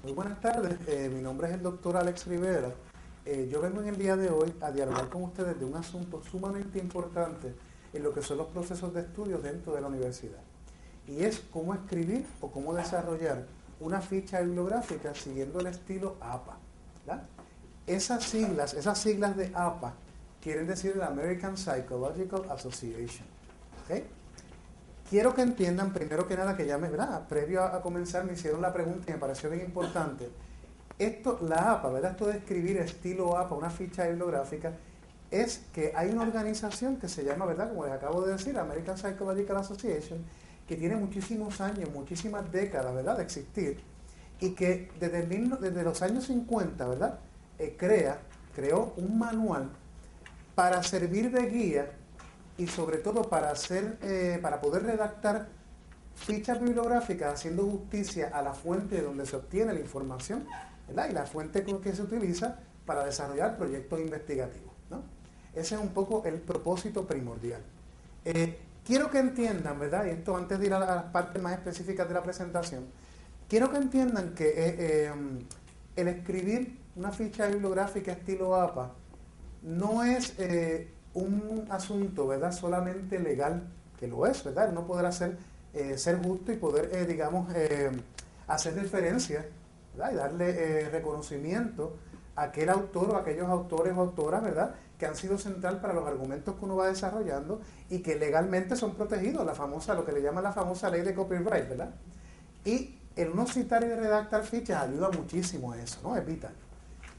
Muy buenas tardes, mi nombre es el doctor Alex Rivera. Yo vengo en el día de hoy a dialogar con ustedes de un asunto sumamente importante en lo que son los procesos de estudio dentro de la universidad. Y es cómo escribir o cómo desarrollar una ficha bibliográfica siguiendo el estilo APA. ¿Verdad? Esas siglas de APA quieren decir la American Psychological Association. ¿Ok? Quiero que entiendan, primero que nada, que ya ¿verdad? Previo a comenzar me hicieron la pregunta y me pareció bien importante. Esto, la APA, ¿verdad? Esto de escribir estilo APA, una ficha bibliográfica, es que hay una organización que se llama, ¿verdad? Como les acabo de decir, American Psychological Association, que tiene muchísimos años, muchísimas décadas, ¿verdad?, de existir, y que desde los años 50, ¿verdad?, creó un manual para servir de guía y sobre todo para poder redactar fichas bibliográficas haciendo justicia a la fuente de donde se obtiene la información, ¿verdad? Y la fuente que se utiliza para desarrollar proyectos investigativos, ¿no? Ese es un poco el propósito primordial. Quiero que entiendan, ¿verdad? Y esto antes de ir a las partes más específicas de la presentación, quiero que entiendan que el escribir una ficha bibliográfica estilo APA no es un asunto, ¿verdad?, solamente legal, que lo es, ¿verdad? Uno podrá ser justo y poder, hacer referencia, ¿verdad?, y darle reconocimiento a aquel autor o a aquellos autores o autoras, ¿verdad?, que han sido central para los argumentos que uno va desarrollando y que legalmente son protegidos, lo que le llaman la famosa ley de copyright, ¿verdad? Y el uno citar y redactar fichas ayuda muchísimo a eso, ¿no? Es vital.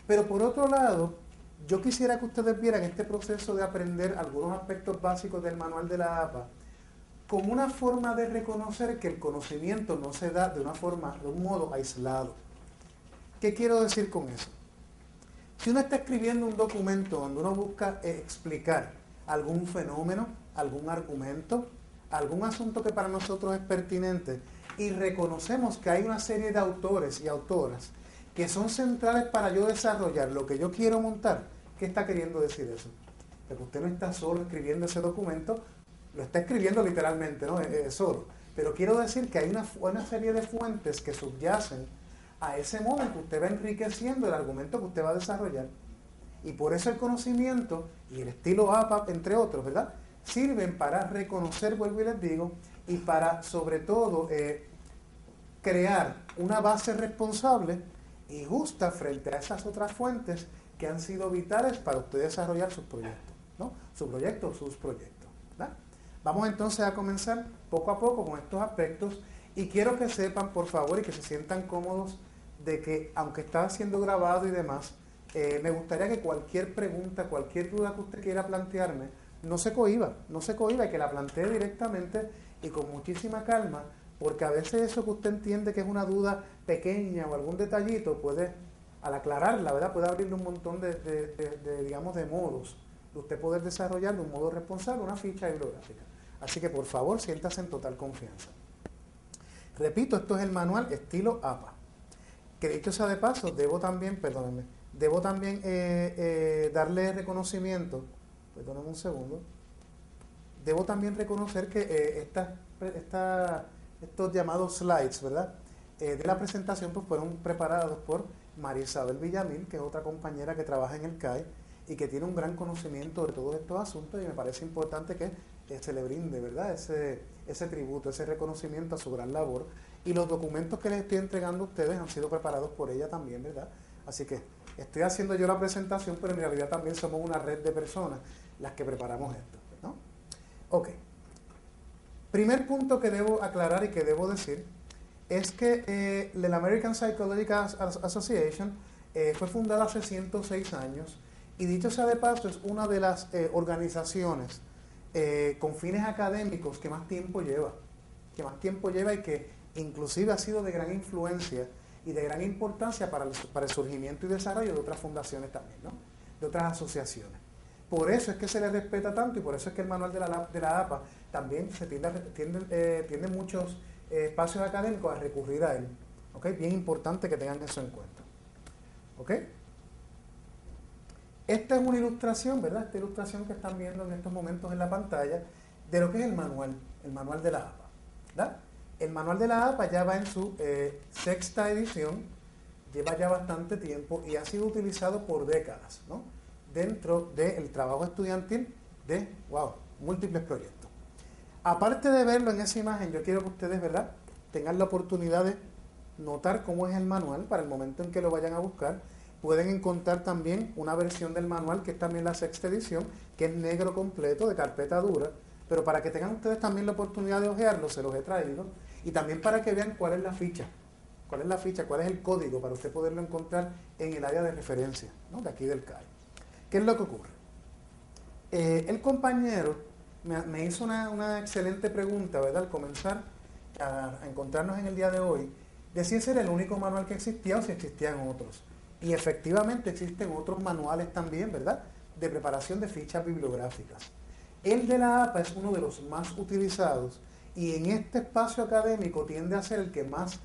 Pero por otro lado, yo quisiera que ustedes vieran este proceso de aprender algunos aspectos básicos del manual de la APA como una forma de reconocer que el conocimiento no se da de un modo aislado. ¿Qué quiero decir con eso? Si uno está escribiendo un documento donde uno busca explicar algún fenómeno, algún argumento, algún asunto que para nosotros es pertinente, y reconocemos que hay una serie de autores y autoras que son centrales para yo desarrollar lo que yo quiero montar, ¿qué está queriendo decir eso? Que usted no está solo escribiendo ese documento, lo está escribiendo literalmente, ¿no? Solo. Pero quiero decir que hay una serie de fuentes que subyacen a ese modo en que usted va enriqueciendo el argumento que usted va a desarrollar. Y por eso el conocimiento y el estilo APA, entre otros, ¿verdad?, sirven para reconocer, vuelvo y les digo, y para, sobre todo, crear una base responsable y justa frente a esas otras fuentes que han sido vitales para usted desarrollar sus proyectos, ¿no? Su proyecto o sus proyectos, ¿verdad? Vamos entonces a comenzar poco a poco con estos aspectos y quiero que sepan, por favor, y que se sientan cómodos de que, aunque está siendo grabado y demás, me gustaría que cualquier pregunta, cualquier duda que usted quiera plantearme, no se cohíba y que la plantee directamente y con muchísima calma, porque a veces eso que usted entiende que es una duda pequeña o algún detallito, puede, al aclararla, ¿verdad?, puede abrirle un montón digamos, de modos de usted poder desarrollar de un modo responsable una ficha bibliográfica. Así que, por favor, siéntase en total confianza. Repito, esto es el manual estilo APA. Que dicho sea de paso, debo también darle reconocimiento, perdónenme un segundo, debo también reconocer que estos llamados slides, ¿verdad?, de la presentación pues fueron preparados por María Isabel Villamil, que es otra compañera que trabaja en el CAE y que tiene un gran conocimiento de todos estos asuntos, y me parece importante que se le brinde, ¿verdad?, ese tributo, ese reconocimiento a su gran labor. Y los documentos que les estoy entregando a ustedes han sido preparados por ella también, ¿verdad? Así que estoy haciendo yo la presentación, pero en realidad también somos una red de personas las que preparamos esto, ¿no? Ok. Primer punto que debo aclarar y que debo decir es que la American Psychological Association fue fundada hace 106 años y, dicho sea de paso, es una de las organizaciones con fines académicos que más tiempo lleva y que inclusive ha sido de gran influencia y de gran importancia para el surgimiento y desarrollo de otras fundaciones también, ¿no?, de otras asociaciones. Por eso es que se le respeta tanto y por eso es que el manual de la APA también tiene muchos espacios académicos a recurrir a él. ¿Okay? Bien importante que tengan eso en cuenta. ¿Ok? Esta es una ilustración, ¿verdad? Esta ilustración que están viendo en estos momentos en la pantalla de lo que es el manual de la APA, ¿verdad? El manual de la APA ya va en su sexta edición lleva ya bastante tiempo y ha sido utilizado por décadas, ¿no?, dentro del trabajo estudiantil de, wow, múltiples proyectos. Aparte de verlo en esa imagen, yo quiero que ustedes, ¿verdad?, tengan la oportunidad de notar cómo es el manual para el momento en que lo vayan a buscar. Pueden encontrar también una versión del manual, que es también la 6ª edición, que es negro completo, de carpeta dura, pero para que tengan ustedes también la oportunidad de hojearlo, se los he traído, y también para que vean cuál es la ficha, cuál es el código para usted poderlo encontrar en el área de referencia, ¿no?, de aquí del CAE. ¿Qué es lo que ocurre? El compañero me hizo una excelente pregunta, ¿verdad?, al comenzar a encontrarnos en el día de hoy, de si ese era el único manual que existía o si existían otros. Y efectivamente existen otros manuales también, ¿verdad?, de preparación de fichas bibliográficas. El de la APA es uno de los más utilizados y en este espacio académico tiende a ser el que más,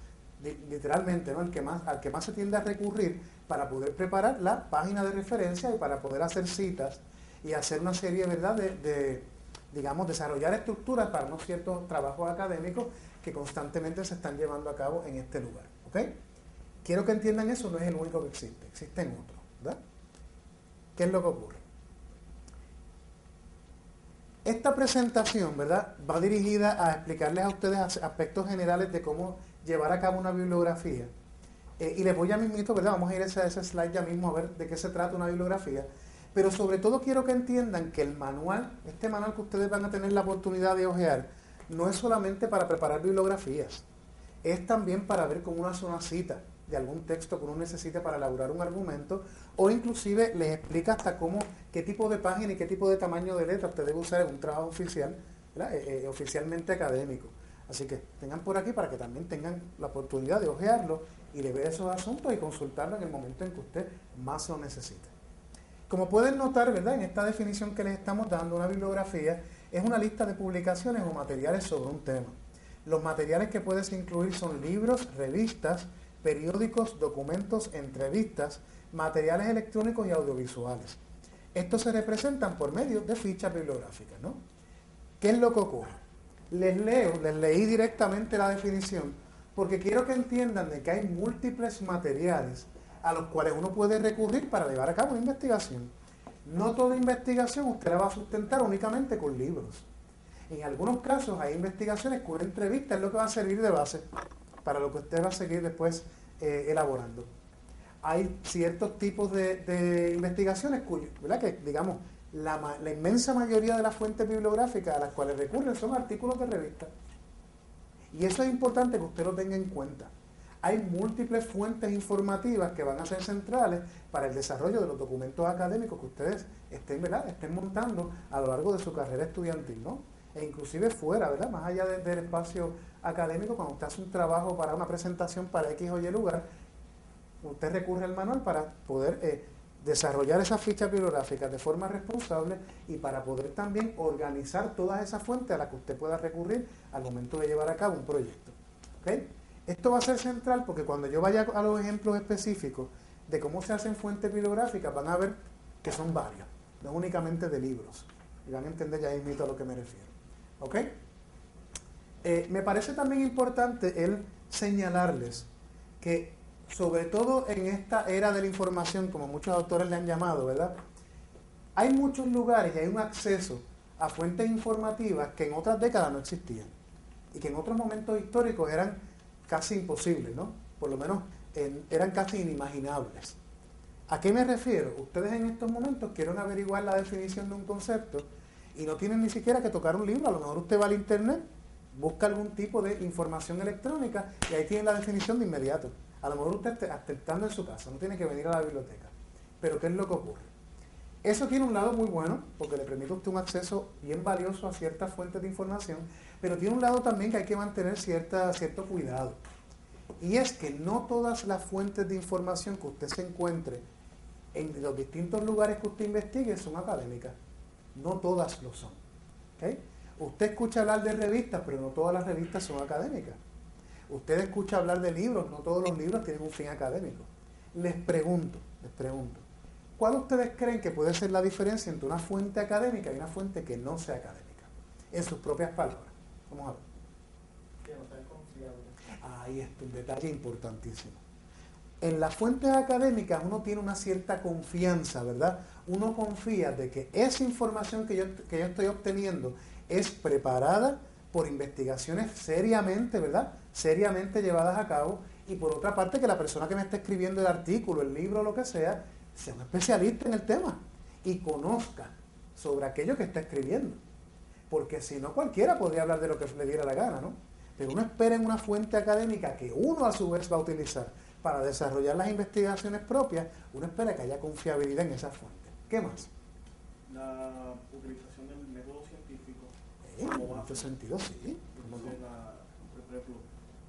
literalmente, ¿no?, al que más se tiende a recurrir para poder preparar la página de referencia y para poder hacer citas y hacer una serie, ¿verdad?, digamos, desarrollar estructuras para unos ciertos trabajos académicos que constantemente se están llevando a cabo en este lugar. ¿Ok? Quiero que entiendan eso, no es el único que existe, existen otros, ¿verdad? ¿Qué es lo que ocurre? Esta presentación, ¿verdad?, va dirigida a explicarles a ustedes aspectos generales de cómo llevar a cabo una bibliografía. Y les voy a mismito, ¿verdad? Vamos a ir a ese slide ya mismo a ver de qué se trata una bibliografía. Pero sobre todo quiero que entiendan que el manual, este manual que ustedes van a tener la oportunidad de hojear, no es solamente para preparar bibliografías, es también para ver cómo uno hace una cita de algún texto que uno necesite para elaborar un argumento, o inclusive les explica hasta qué tipo de página y qué tipo de tamaño de letra usted debe usar en un trabajo oficial, oficialmente académico. Así que tengan por aquí para que también tengan la oportunidad de hojearlo y de ver esos asuntos y consultarlo en el momento en que usted más lo necesite. Como pueden notar, ¿verdad?, en esta definición que les estamos dando, una bibliografía es una lista de publicaciones o materiales sobre un tema. Los materiales que puedes incluir son libros, revistas, periódicos, documentos, entrevistas, materiales electrónicos y audiovisuales. Estos se representan por medio de fichas bibliográficas, ¿no? ¿Qué es lo que ocurre? Les leí directamente la definición porque quiero que entiendan de que hay múltiples materiales a los cuales uno puede recurrir para llevar a cabo una investigación. No toda investigación usted la va a sustentar únicamente con libros. En algunos casos hay investigaciones con una entrevista, es lo que va a servir de base para lo que usted va a seguir después elaborando. Hay ciertos tipos de investigaciones cuyos, ¿verdad?, que digamos, la inmensa mayoría de las fuentes bibliográficas a las cuales recurren son artículos de revista. Y eso es importante que usted lo tenga en cuenta. Hay múltiples fuentes informativas que van a ser centrales para el desarrollo de los documentos académicos que ustedes estén montando a lo largo de su carrera estudiantil, ¿no? E inclusive fuera, ¿verdad?, más allá del espacio académico, cuando usted hace un trabajo para una presentación para X o Y lugar, usted recurre al manual para poder desarrollar esas fichas bibliográficas de forma responsable y para poder también organizar todas esas fuentes a las que usted pueda recurrir al momento de llevar a cabo un proyecto. ¿Okay? Esto va a ser central porque cuando yo vaya a los ejemplos específicos de cómo se hacen fuentes bibliográficas, van a ver que son varios, no únicamente de libros. Y van a entender ya mismo a lo que me refiero. ¿Ok? Me parece también importante el señalarles que, sobre todo en esta era de la información, como muchos autores le han llamado, ¿verdad?, hay muchos lugares y hay un acceso a fuentes informativas que en otras décadas no existían y que en otros momentos históricos eran casi imposibles, ¿no? Por lo menos eran casi inimaginables. ¿A qué me refiero? Ustedes en estos momentos quieren averiguar la definición de un concepto y no tienen ni siquiera que tocar un libro. A lo mejor usted va al internet, busca algún tipo de información electrónica y ahí tiene la definición de inmediato. A lo mejor usted hasta estando en su casa, no tiene que venir a la biblioteca. Pero ¿qué es lo que ocurre? Eso tiene un lado muy bueno, porque le permite a usted un acceso bien valioso a ciertas fuentes de información, pero tiene un lado también que hay que mantener cierto cuidado. Y es que no todas las fuentes de información que usted se encuentre en los distintos lugares que usted investigue son académicas. No todas lo son. ¿Okay? Usted escucha hablar de revistas, pero no todas las revistas son académicas. Usted escucha hablar de libros, no todos los libros tienen un fin académico. Les pregunto, ¿cuál ustedes creen que puede ser la diferencia entre una fuente académica y una fuente que no sea académica? En sus propias palabras. Vamos a ver. Que no sea confiable. Ahí está un detalle importantísimo. En las fuentes académicas uno tiene una cierta confianza, ¿verdad? Uno confía de que esa información que yo estoy obteniendo es preparada por investigaciones seriamente, ¿verdad? Seriamente llevadas a cabo, y por otra parte que la persona que me está escribiendo el artículo, el libro, lo que sea un especialista en el tema y conozca sobre aquello que está escribiendo. Porque si no, cualquiera podría hablar de lo que le diera la gana, ¿no? Pero uno espera en una fuente académica que uno a su vez va a utilizar para desarrollar las investigaciones propias, uno espera que haya confiabilidad en esa fuente. ¿Qué más? La utilización del método científico. En mucho sentido, sí. Entonces, por ejemplo,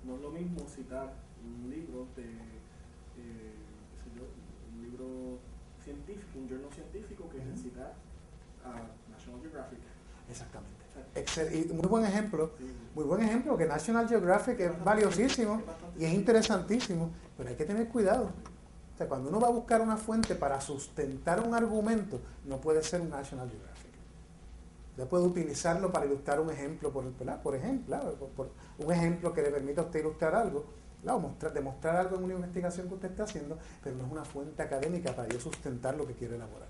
no es lo mismo citar un libro de, qué sé yo, un libro científico, un journal científico, que citar a National Geographic. Exactamente. Y muy buen ejemplo, que National Geographic es valiosísimo y es interesantísimo, pero hay que tener cuidado. O sea, cuando uno va a buscar una fuente para sustentar un argumento, no puede ser un National Geographic. Usted puede utilizarlo para ilustrar un ejemplo, por ejemplo, un ejemplo que le permita a usted ilustrar algo, demostrar algo en una investigación que usted está haciendo, pero no es una fuente académica para yo sustentar lo que quiero elaborar.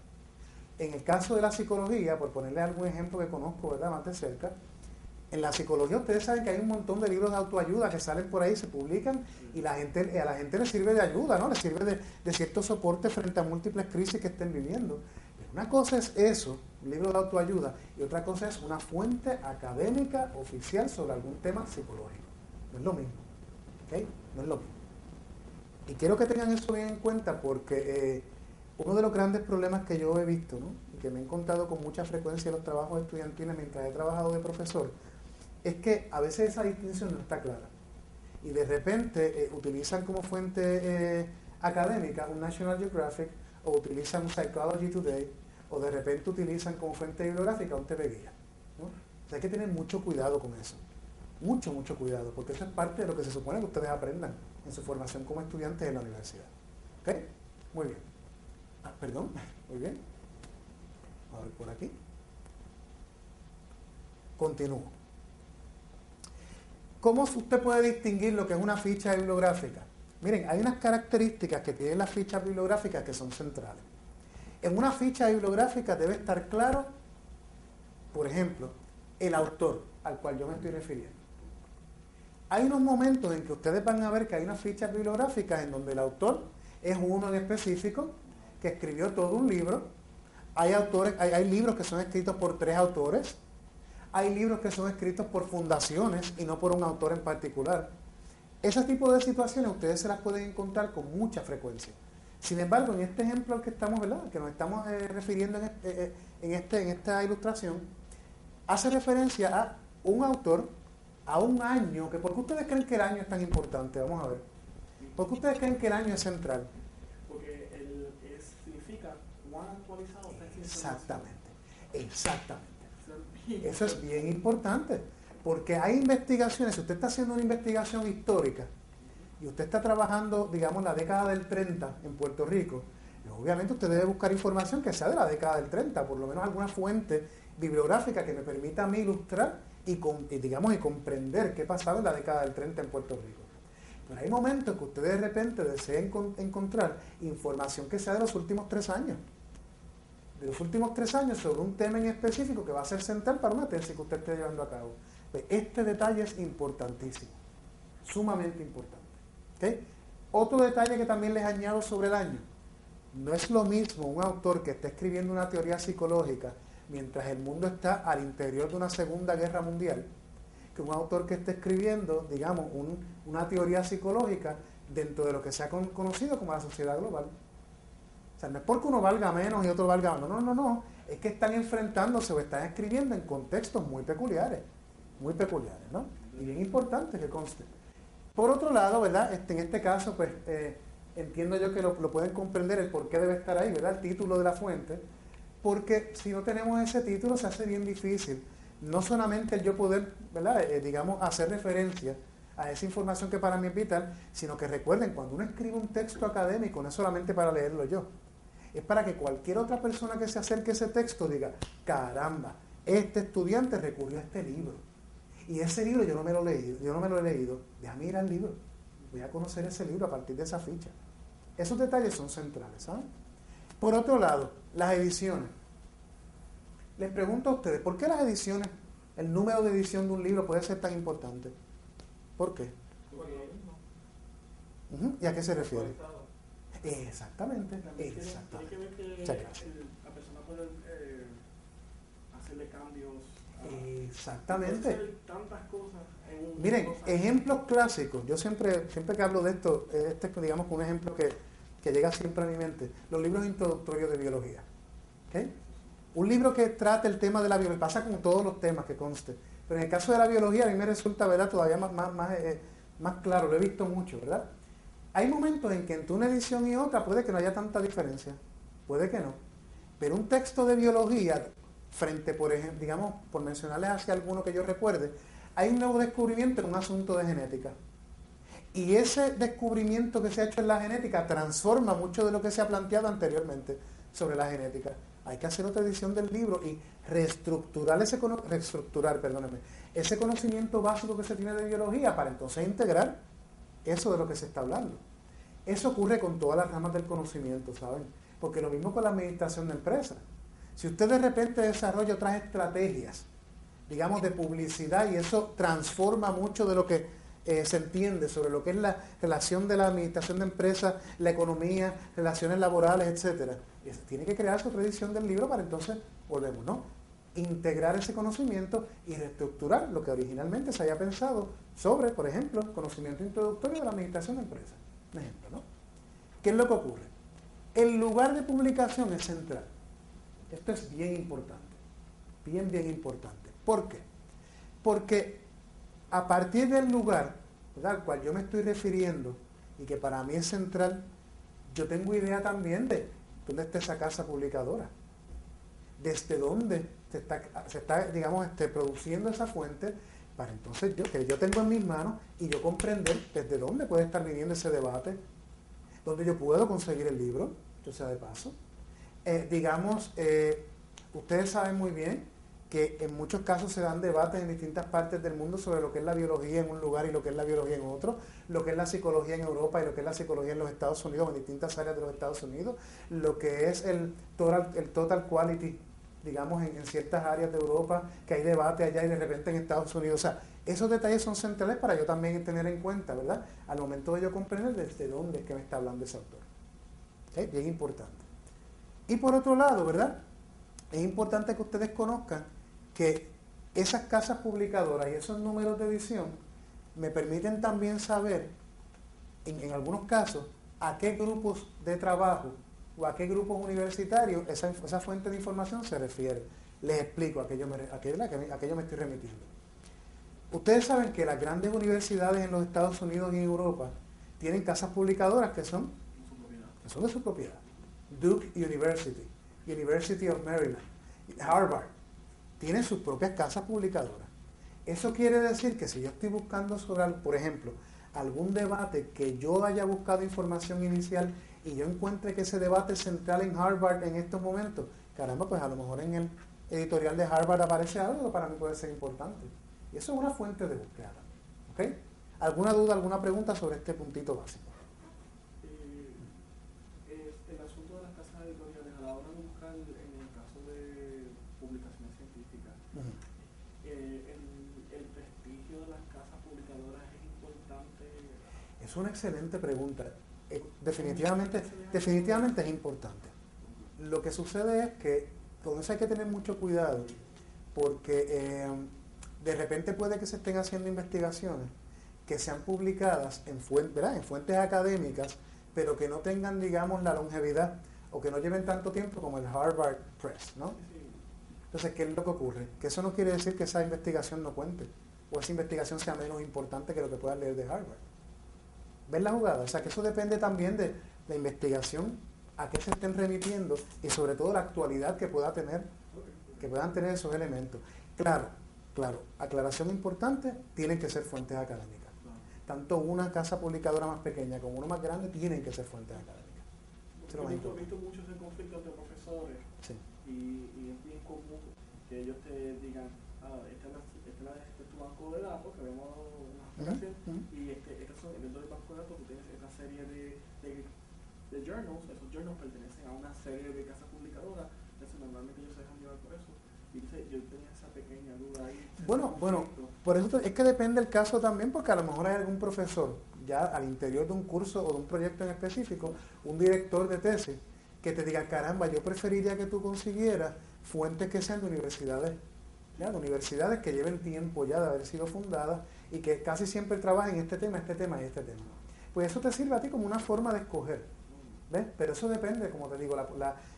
En el caso de la psicología, por ponerle algún ejemplo que conozco, ¿verdad?, más de cerca, en la psicología ustedes saben que hay un montón de libros de autoayuda que salen por ahí, se publican, y a la gente le sirve de ayuda, ¿no? Le sirve de cierto soporte frente a múltiples crisis que estén viviendo. Pero una cosa es eso, un libro de autoayuda, y otra cosa es una fuente académica oficial sobre algún tema psicológico. No es lo mismo, ¿ok? No es lo mismo. Y quiero que tengan eso bien en cuenta porque uno de los grandes problemas que yo he visto, ¿no?, y que me he encontrado con mucha frecuencia en los trabajos estudiantiles mientras he trabajado de profesor, es que a veces esa distinción no está clara. Y de repente utilizan como fuente académica un National Geographic, o utilizan un Psychology Today, o de repente utilizan como fuente bibliográfica un TV Guía, ¿no? O sea, hay que tener mucho cuidado con eso. Mucho cuidado, porque eso es parte de lo que se supone que ustedes aprendan en su formación como estudiantes en la universidad. ¿Ok? Muy bien. Perdón, muy bien. A ver por aquí. Continúo. ¿Cómo usted puede distinguir lo que es una ficha bibliográfica? Miren, hay unas características que tienen las fichas bibliográficas que son centrales. En una ficha bibliográfica debe estar claro, por ejemplo, el autor al cual yo me estoy refiriendo. Hay unos momentos en que ustedes van a ver que hay unas fichas bibliográficas en donde el autor es uno en específico que escribió todo un libro. Hay libros que son escritos por 3 autores. Hay libros que son escritos por fundaciones y no por un autor en particular. Ese tipo de situaciones ustedes se las pueden encontrar con mucha frecuencia. Sin embargo, en este ejemplo al que estamos, ¿verdad?, que nos estamos refiriendo en esta ilustración, hace referencia a un autor, a un año, ¿por qué ustedes creen que el año es tan importante? Vamos a ver. ¿Por qué ustedes creen que el año es central? Porque significa cuán actualizado está esta información. Exactamente. Eso es bien importante, porque hay investigaciones, si usted está haciendo una investigación histórica y usted está trabajando, digamos, la década del 30 en Puerto Rico, obviamente usted debe buscar información que sea de la década del 30, por lo menos alguna fuente bibliográfica que me permita a mí ilustrar y comprender qué pasaba en la década del 30 en Puerto Rico. Pero hay momentos que usted de repente desea encontrar información que sea de los últimos 3 años. De los últimos 3 años sobre un tema en específico que va a ser central para una tesis que usted esté llevando a cabo. Este detalle es importantísimo, sumamente importante. ¿Okay? Otro detalle que también les añado sobre el año. No es lo mismo un autor que está escribiendo una teoría psicológica mientras el mundo está al interior de una Segunda Guerra Mundial, que un autor que esté escribiendo, digamos, una teoría psicológica dentro de lo que se ha conocido como la sociedad global. O sea, no es porque uno valga menos y otro valga más. No. Es que están enfrentándose o están escribiendo en contextos muy peculiares, ¿no? Y bien importante que conste. Por otro lado, ¿verdad? En este caso, pues, entiendo yo que lo pueden comprender el por qué debe estar ahí, ¿verdad? El título de la fuente, porque si no tenemos ese título se hace bien difícil. No solamente el yo poder, ¿verdad? Hacer referencia a esa información que para mí es vital, sino que recuerden, cuando uno escribe un texto académico, no es solamente para leerlo yo, es para que cualquier otra persona que se acerque a ese texto diga, caramba, este estudiante recurrió a este libro. Y ese libro yo no me lo he leído, déjame ir al libro, voy a conocer ese libro a partir de esa ficha. Esos detalles son centrales, ¿saben? Por otro lado, las ediciones. Les pregunto a ustedes, ¿por qué las ediciones, el número de edición de un libro puede ser tan importante? ¿Por qué? ¿Y a qué se refiere? Exactamente, exactamente. Tiene que ver que la persona puede hacerle cambios. Exactamente. Puede hacer tantas cosas en un. Miren, ejemplos clásicos. Yo siempre que hablo de esto, este es, digamos, un ejemplo que llega siempre a mi mente. Los libros introductorios de biología. ¿Okay? Un libro que trata el tema de la biología, pasa con todos los temas que conste. Pero en el caso de la biología, a mí me resulta, ¿verdad?, todavía más claro, lo he visto mucho, ¿verdad? Hay momentos en que entre una edición y otra puede que no haya tanta diferencia, puede que no. Pero un texto de biología, frente, por ejemplo, digamos, por mencionarles hacia alguno que yo recuerde, hay un nuevo descubrimiento en un asunto de genética. Y ese descubrimiento que se ha hecho en la genética transforma mucho de lo que se ha planteado anteriormente sobre la genética. Hay que hacer otra edición del libro y reestructurar ese conocimiento básico que se tiene de biología para entonces integrar eso de lo que se está hablando. Eso ocurre con todas las ramas del conocimiento, ¿saben? Porque lo mismo con la administración de empresas. Si usted de repente desarrolla otras estrategias, digamos, de publicidad, y eso transforma mucho de lo que se entiende sobre lo que es la relación de la administración de empresas, la economía, relaciones laborales, etcétera. Tiene que crearse otra edición del libro para entonces, volvemos, ¿no?, integrar ese conocimiento y reestructurar lo que originalmente se haya pensado sobre, por ejemplo, conocimiento introductorio de la administración de empresas. Un ejemplo, ¿no? ¿Qué es lo que ocurre? El lugar de publicación es central. Esto es bien importante, bien importante. ¿Por qué? Porque a partir del lugar, ¿verdad?, al cual yo me estoy refiriendo y que para mí es central, yo tengo idea también de dónde está esa casa publicadora, desde dónde se está digamos, produciendo esa fuente, para entonces que yo tengo en mis manos y yo comprender desde dónde puede estar viniendo ese debate, dónde yo puedo conseguir el libro, yo sea de paso. Ustedes saben muy bien que en muchos casos se dan debates en distintas partes del mundo sobre lo que es la biología en un lugar y lo que es la biología en otro, lo que es la psicología en Europa y lo que es la psicología en los Estados Unidos, en distintas áreas de los Estados Unidos, lo que es el total quality, digamos, en ciertas áreas de Europa, que hay debate allá y de repente en Estados Unidos. O sea, esos detalles son centrales para yo también tener en cuenta, ¿verdad?, al momento de yo comprender desde dónde es que me está hablando ese autor. ¿Okay? Bien importante. Y por otro lado, ¿verdad?, es importante que ustedes conozcan que esas casas publicadoras y esos números de edición me permiten también saber, en algunos casos, a qué grupos de trabajo o a qué grupos universitarios esa fuente de información se refiere. Les explico a qué yo me estoy remitiendo. Ustedes saben que las grandes universidades en los Estados Unidos y en Europa tienen casas publicadoras que son de su propiedad. Duke University, University of Maryland, Harvard, tienen sus propias casas publicadoras. Eso quiere decir que si yo estoy buscando sobre, por ejemplo, algún debate que yo haya buscado información inicial y yo encuentre que ese debate es central en Harvard en estos momentos, caramba, pues a lo mejor en el editorial de Harvard aparece algo que para mí puede ser importante. Y eso es una fuente de búsqueda. ¿Ok? ¿Alguna duda, alguna pregunta sobre este puntito básico? El asunto de las casas editoriales, a la hora de buscar, en el caso de publicaciones científicas, el prestigio de las casas publicadoras es importante. Es una excelente pregunta. Definitivamente es importante. Lo que sucede es que con eso hay que tener mucho cuidado, porque de repente puede que se estén haciendo investigaciones que sean publicadas en fuentes académicas, pero que no tengan, digamos, la longevidad o que no lleven tanto tiempo como el Harvard Press, ¿no? Entonces, ¿qué es lo que ocurre? Que eso no quiere decir que esa investigación no cuente o esa investigación sea menos importante que lo que puedan leer de Harvard. ¿Ven la jugada? O sea, que eso depende también de la investigación, a qué se estén remitiendo y sobre todo la actualidad que puedan tener esos elementos. Claro, aclaración importante, tienen que ser fuentes académicas. Tanto una casa publicadora más pequeña como una más grande tienen que ser fuentes académicas. He visto mucho ese conflicto entre profesores, sí. y es bien común que ellos te digan, esta es tu banco de datos, que vemos una aplicación, y dentro del banco de datos tú tienes esta serie de de journals. Esos journals pertenecen a una serie de casas publicadoras, entonces normalmente ellos se dejan llevar por eso. Y entonces yo tenía esa pequeña duda ahí. Bueno, por eso es que depende el caso también, porque a lo mejor hay algún profesor, ya al interior de un curso o de un proyecto en específico, un director de tesis, que te diga, caramba, yo preferiría que tú consiguieras fuentes que sean de universidades, ya, de universidades que lleven tiempo ya de haber sido fundadas y que casi siempre trabajen este tema y este tema. Pues eso te sirve a ti como una forma de escoger, ¿ves? Pero eso depende, como te digo,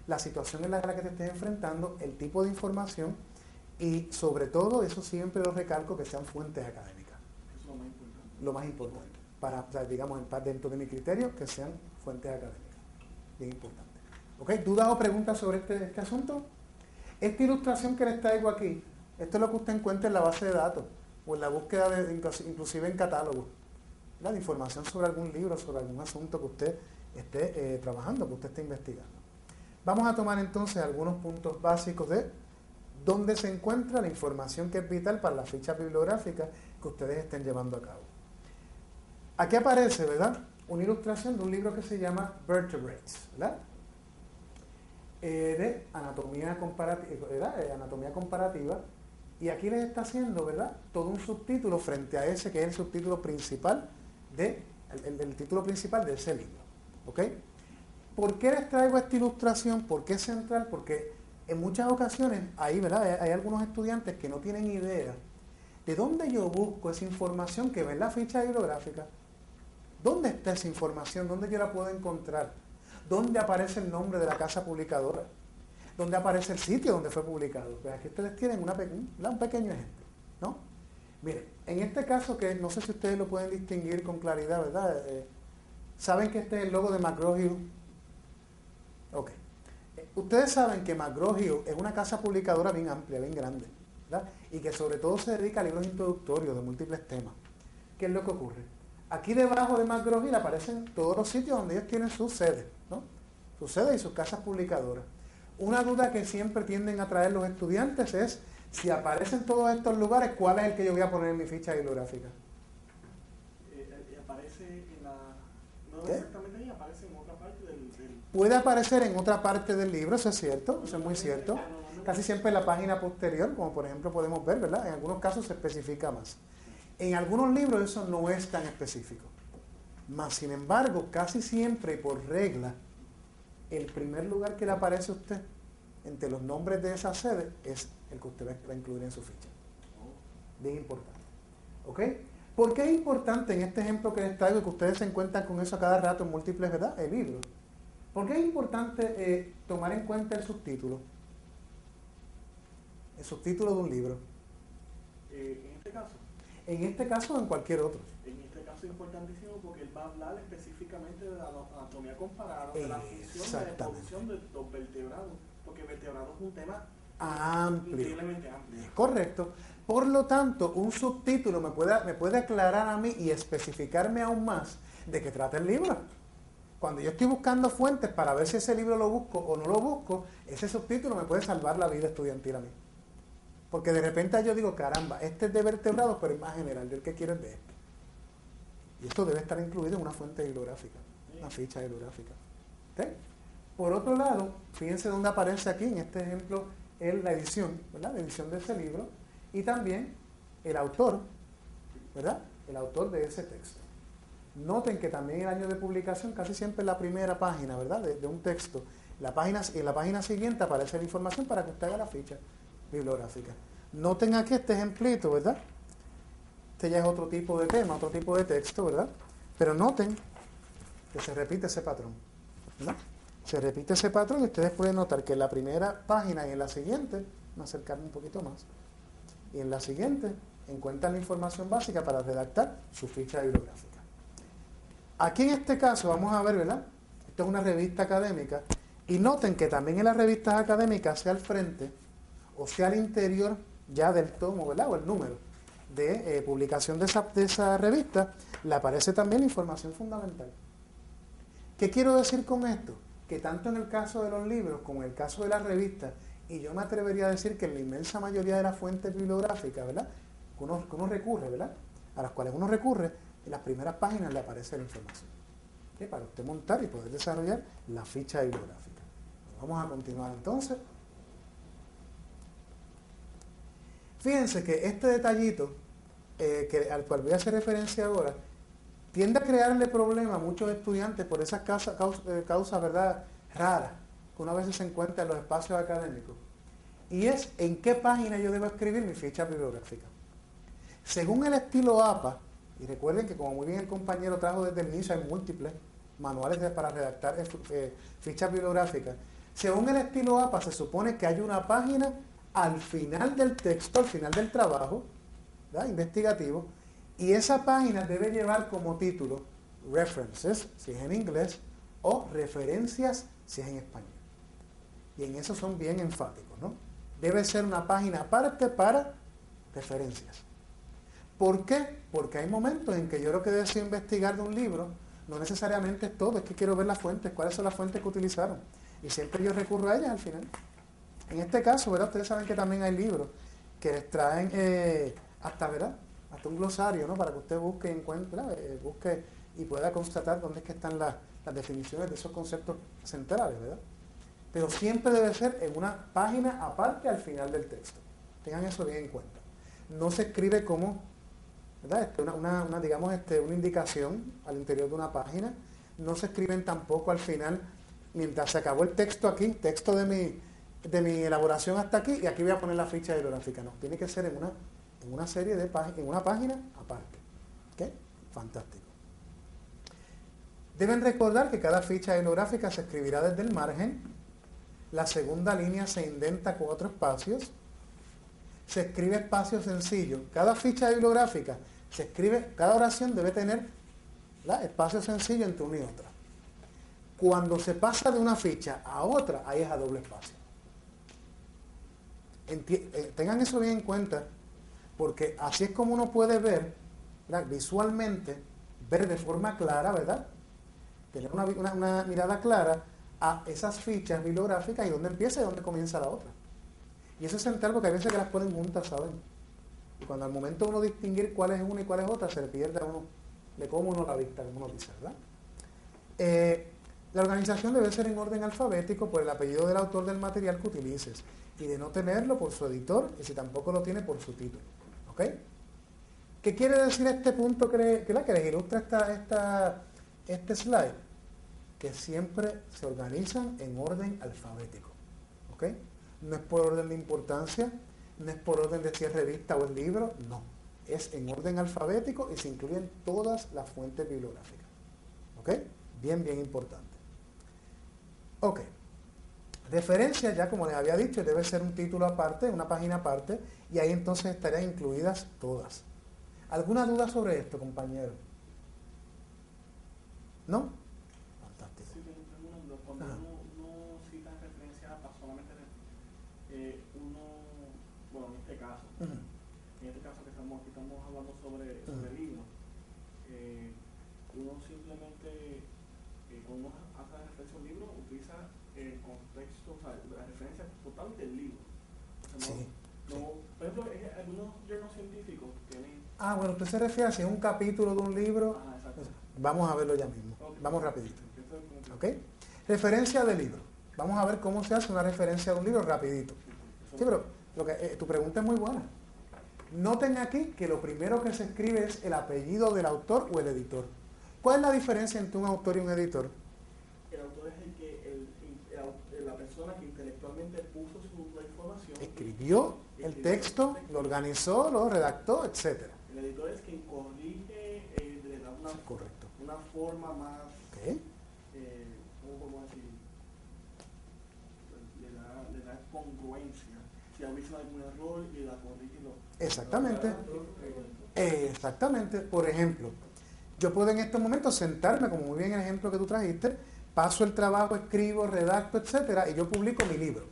la situación en la que te estés enfrentando, el tipo de información y sobre todo, eso siempre lo recalco, que sean fuentes académicas. Eso es lo más importante. Lo más importante. Para, o sea, digamos, dentro de mi criterio, que sean fuentes académicas. Bien importante. ¿Ok? ¿Dudas o preguntas sobre este asunto? Esta ilustración que les traigo aquí, esto es lo que usted encuentra en la base de datos o en la búsqueda, inclusive en catálogos, ¿verdad? De información sobre algún libro, sobre algún asunto que usted esté trabajando, que usted esté investigando. Vamos a tomar entonces algunos puntos básicos de dónde se encuentra la información que es vital para las fichas bibliográficas que ustedes estén llevando a cabo. Aquí aparece, ¿verdad?, una ilustración de un libro que se llama Vertebrates, ¿verdad?, de anatomía comparativa, ¿verdad? Anatomía comparativa, y aquí les está haciendo, ¿verdad?, todo un subtítulo frente a ese que es el subtítulo principal el título principal de ese libro. ¿Ok? ¿Por qué les traigo esta ilustración? ¿Por qué es central? Porque en muchas ocasiones ahí, ¿verdad?, hay algunos estudiantes que no tienen idea de dónde yo busco esa información que ve en la ficha bibliográfica. ¿Dónde está esa información? ¿Dónde yo la puedo encontrar? ¿Dónde aparece el nombre de la casa publicadora? ¿Dónde aparece el sitio donde fue publicado? Pues aquí ustedes tienen un pequeño ejemplo, ¿no? Miren, en este caso, que no sé si ustedes lo pueden distinguir con claridad, ¿verdad? ¿Saben que este es el logo de McGraw-Hill? Ok. Ustedes saben que McGraw-Hill es una casa publicadora bien amplia, bien grande, ¿verdad? Y que sobre todo se dedica a libros introductorios de múltiples temas. ¿Qué es lo que ocurre? Aquí debajo de McGraw-Hill aparecen todos los sitios donde ellos tienen sus sedes, ¿no? Sus sedes y sus casas publicadoras. Una duda que siempre tienden a traer los estudiantes es, si aparecen todos estos lugares, ¿cuál es el que yo voy a poner en mi ficha bibliográfica? Aparece en la... No ¿Qué? exactamente ahí, aparece en otra parte del... Puede aparecer en otra parte del libro, eso es cierto, eso es muy cierto. Casi siempre en la página posterior, como por ejemplo podemos ver, ¿verdad? En algunos casos se especifica más. En algunos libros eso no es tan específico. Más sin embargo, casi siempre y por regla, el primer lugar que le aparece a usted entre los nombres de esa sede es el que usted va a incluir en su ficha. Bien importante. ¿Ok? ¿Por qué es importante en este ejemplo que les traigo, que ustedes se encuentran con eso a cada rato en múltiples, ¿verdad?, libros? ¿Por qué es importante tomar en cuenta el subtítulo? El subtítulo de un libro. En este caso. En este caso o en cualquier otro. En este caso es importantísimo porque él va a hablar específicamente de la anatomía comparada, de la función de reproducción de los vertebrados, porque vertebrados es un tema increíblemente amplio. Correcto. Por lo tanto, un subtítulo me puede aclarar a mí y especificarme aún más de qué trata el libro. Cuando yo estoy buscando fuentes para ver si ese libro lo busco o no lo busco, ese subtítulo me puede salvar la vida estudiantil a mí. Porque de repente yo digo, caramba, este es de vertebrados, pero es más general, del que quiero es de este. Y esto debe estar incluido en una fuente bibliográfica, una ficha bibliográfica. ¿Okay? Por otro lado, fíjense dónde aparece aquí, en este ejemplo, la edición, ¿verdad? La edición de ese libro, y también el autor, ¿verdad? El autor de ese texto. Noten que también el año de publicación, casi siempre en la primera página, ¿verdad?, de un texto. En la página siguiente aparece la información para que usted haga la ficha bibliográfica. Noten aquí este ejemplito, ¿verdad? Este ya es otro tipo de tema, otro tipo de texto, ¿verdad? Pero noten que se repite ese patrón, ¿verdad? Se repite ese patrón y ustedes pueden notar que en la primera página y en la siguiente, voy a acercarme un poquito más, y en la siguiente encuentran la información básica para redactar su ficha bibliográfica. Aquí en este caso vamos a ver, ¿verdad? Esto es una revista académica, y noten que también en las revistas académicas, sea al frente o sea al interior ya del tomo, ¿verdad?, o el número de publicación de esa revista, le aparece también la información fundamental. ¿Qué quiero decir con esto? Que tanto en el caso de los libros como en el caso de las revistas, y yo me atrevería a decir que en la inmensa mayoría de las fuentes bibliográficas, ¿verdad?, que uno recurre, ¿verdad?, a las cuales uno recurre, en las primeras páginas le aparece la información. ¿okay? Para usted montar y poder desarrollar la ficha bibliográfica. Vamos a continuar entonces. Fíjense que este detallito al cual voy a hacer referencia ahora tiende a crearle problemas a muchos estudiantes por esas causas, ¿verdad?, raras que una vez se encuentra en los espacios académicos. Y es en qué página yo debo escribir mi ficha bibliográfica. Según el estilo APA, y recuerden que como muy bien el compañero trajo desde el inicio, hay múltiples manuales para redactar fichas bibliográficas. Según el estilo APA, se supone que hay una página al final del texto, al final del trabajo, ¿verdad?, investigativo, y esa página debe llevar como título references, si es en inglés, o referencias, si es en español. Y en eso son bien enfáticos, ¿no? Debe ser una página aparte para referencias. ¿Por qué? Porque hay momentos en que yo lo que deseo investigar de un libro, no necesariamente es todo, es que quiero ver las fuentes, cuáles son las fuentes que utilizaron. Y siempre yo recurro a ellas al final. En este caso, ¿verdad?, ustedes saben que también hay libros que les traen ¿verdad?, hasta un glosario, ¿no?, para que usted busque y encuentre, busque y pueda constatar dónde es que están las definiciones de esos conceptos centrales, ¿verdad? Pero siempre debe ser en una página aparte al final del texto. Tengan eso bien en cuenta. No se escribe como, ¿verdad?, digamos, una indicación al interior de una página. No se escriben tampoco al final, mientras se acabó el texto aquí, texto de mi elaboración hasta aquí, y aquí voy a poner la ficha bibliográfica. No, tiene que ser en una serie de páginas, en una página aparte. ¿Ok? Fantástico. Deben recordar que cada ficha bibliográfica se escribirá desde el margen. La segunda línea se indenta 4 espacios. Se escribe espacio sencillo. Cada ficha bibliográfica se escribe, cada oración debe tener, ¿verdad?, espacio sencillo entre una y otra. Cuando se pasa de una ficha a otra, ahí es a doble espacio. Tengan eso bien en cuenta, porque así es como uno puede ver, ¿verdad?, visualmente, ver de forma clara, ¿verdad?, tener una mirada clara a esas fichas bibliográficas y dónde empieza y dónde comienza la otra. Y eso es central porque hay veces que las ponen juntas, ¿saben? Y cuando al momento uno distinguir cuál es una y cuál es otra, se le pierde a uno, le come uno la vista, como uno dice, ¿verdad? La organización debe ser en orden alfabético por el apellido del autor del material que utilices y de no tenerlo por su editor y si tampoco lo tiene por su título. ¿Ok? ¿Qué quiere decir este punto que les ilustra este slide? Que siempre se organizan en orden alfabético. ¿Ok? No es por orden de importancia, no es por orden de si es revista o el libro, no. Es en orden alfabético y se incluyen todas las fuentes bibliográficas. ¿Ok? Bien, bien importante. Ok. Referencia, ya como les había dicho, debe ser un título aparte, una página aparte, y ahí entonces estarían incluidas todas. ¿Alguna duda sobre esto, compañero? ¿No? Fantástico. Sí, tengo una duda. Cuando uno cita referencia a solamente bueno, en este caso, que estamos hablando sobre libros, uno simplemente, cuando uno hace la referencia a un libro, utiliza el contexto, o sea, la referencia total del libro. O sea, por ejemplo, algunos journals científicos tienen... Bueno, usted se refiere a si es un capítulo de un libro. Exacto. Vamos a verlo ya mismo. Okay. Vamos rapidito. ¿Ok? Referencia de libro. Vamos a ver cómo se hace una referencia de un libro rapidito. Sí, pero tu pregunta es muy buena. Noten aquí que lo primero que se escribe es el apellido del autor o el editor. ¿Cuál es la diferencia entre un autor y un editor? El autor es el que la persona que intelectualmente puso la información. Escribió el texto, lo organizó, lo redactó, etc. El editor es quien corrige, le da una forma más... Okay. ¿Cómo podemos decir? Le da congruencia. Si ha visto algún error y la corrige. Exactamente. Exactamente. Por ejemplo, yo puedo en estos momentos sentarme, como muy bien el ejemplo que tú trajiste, paso el trabajo, escribo, redacto, etcétera, y yo publico mi libro.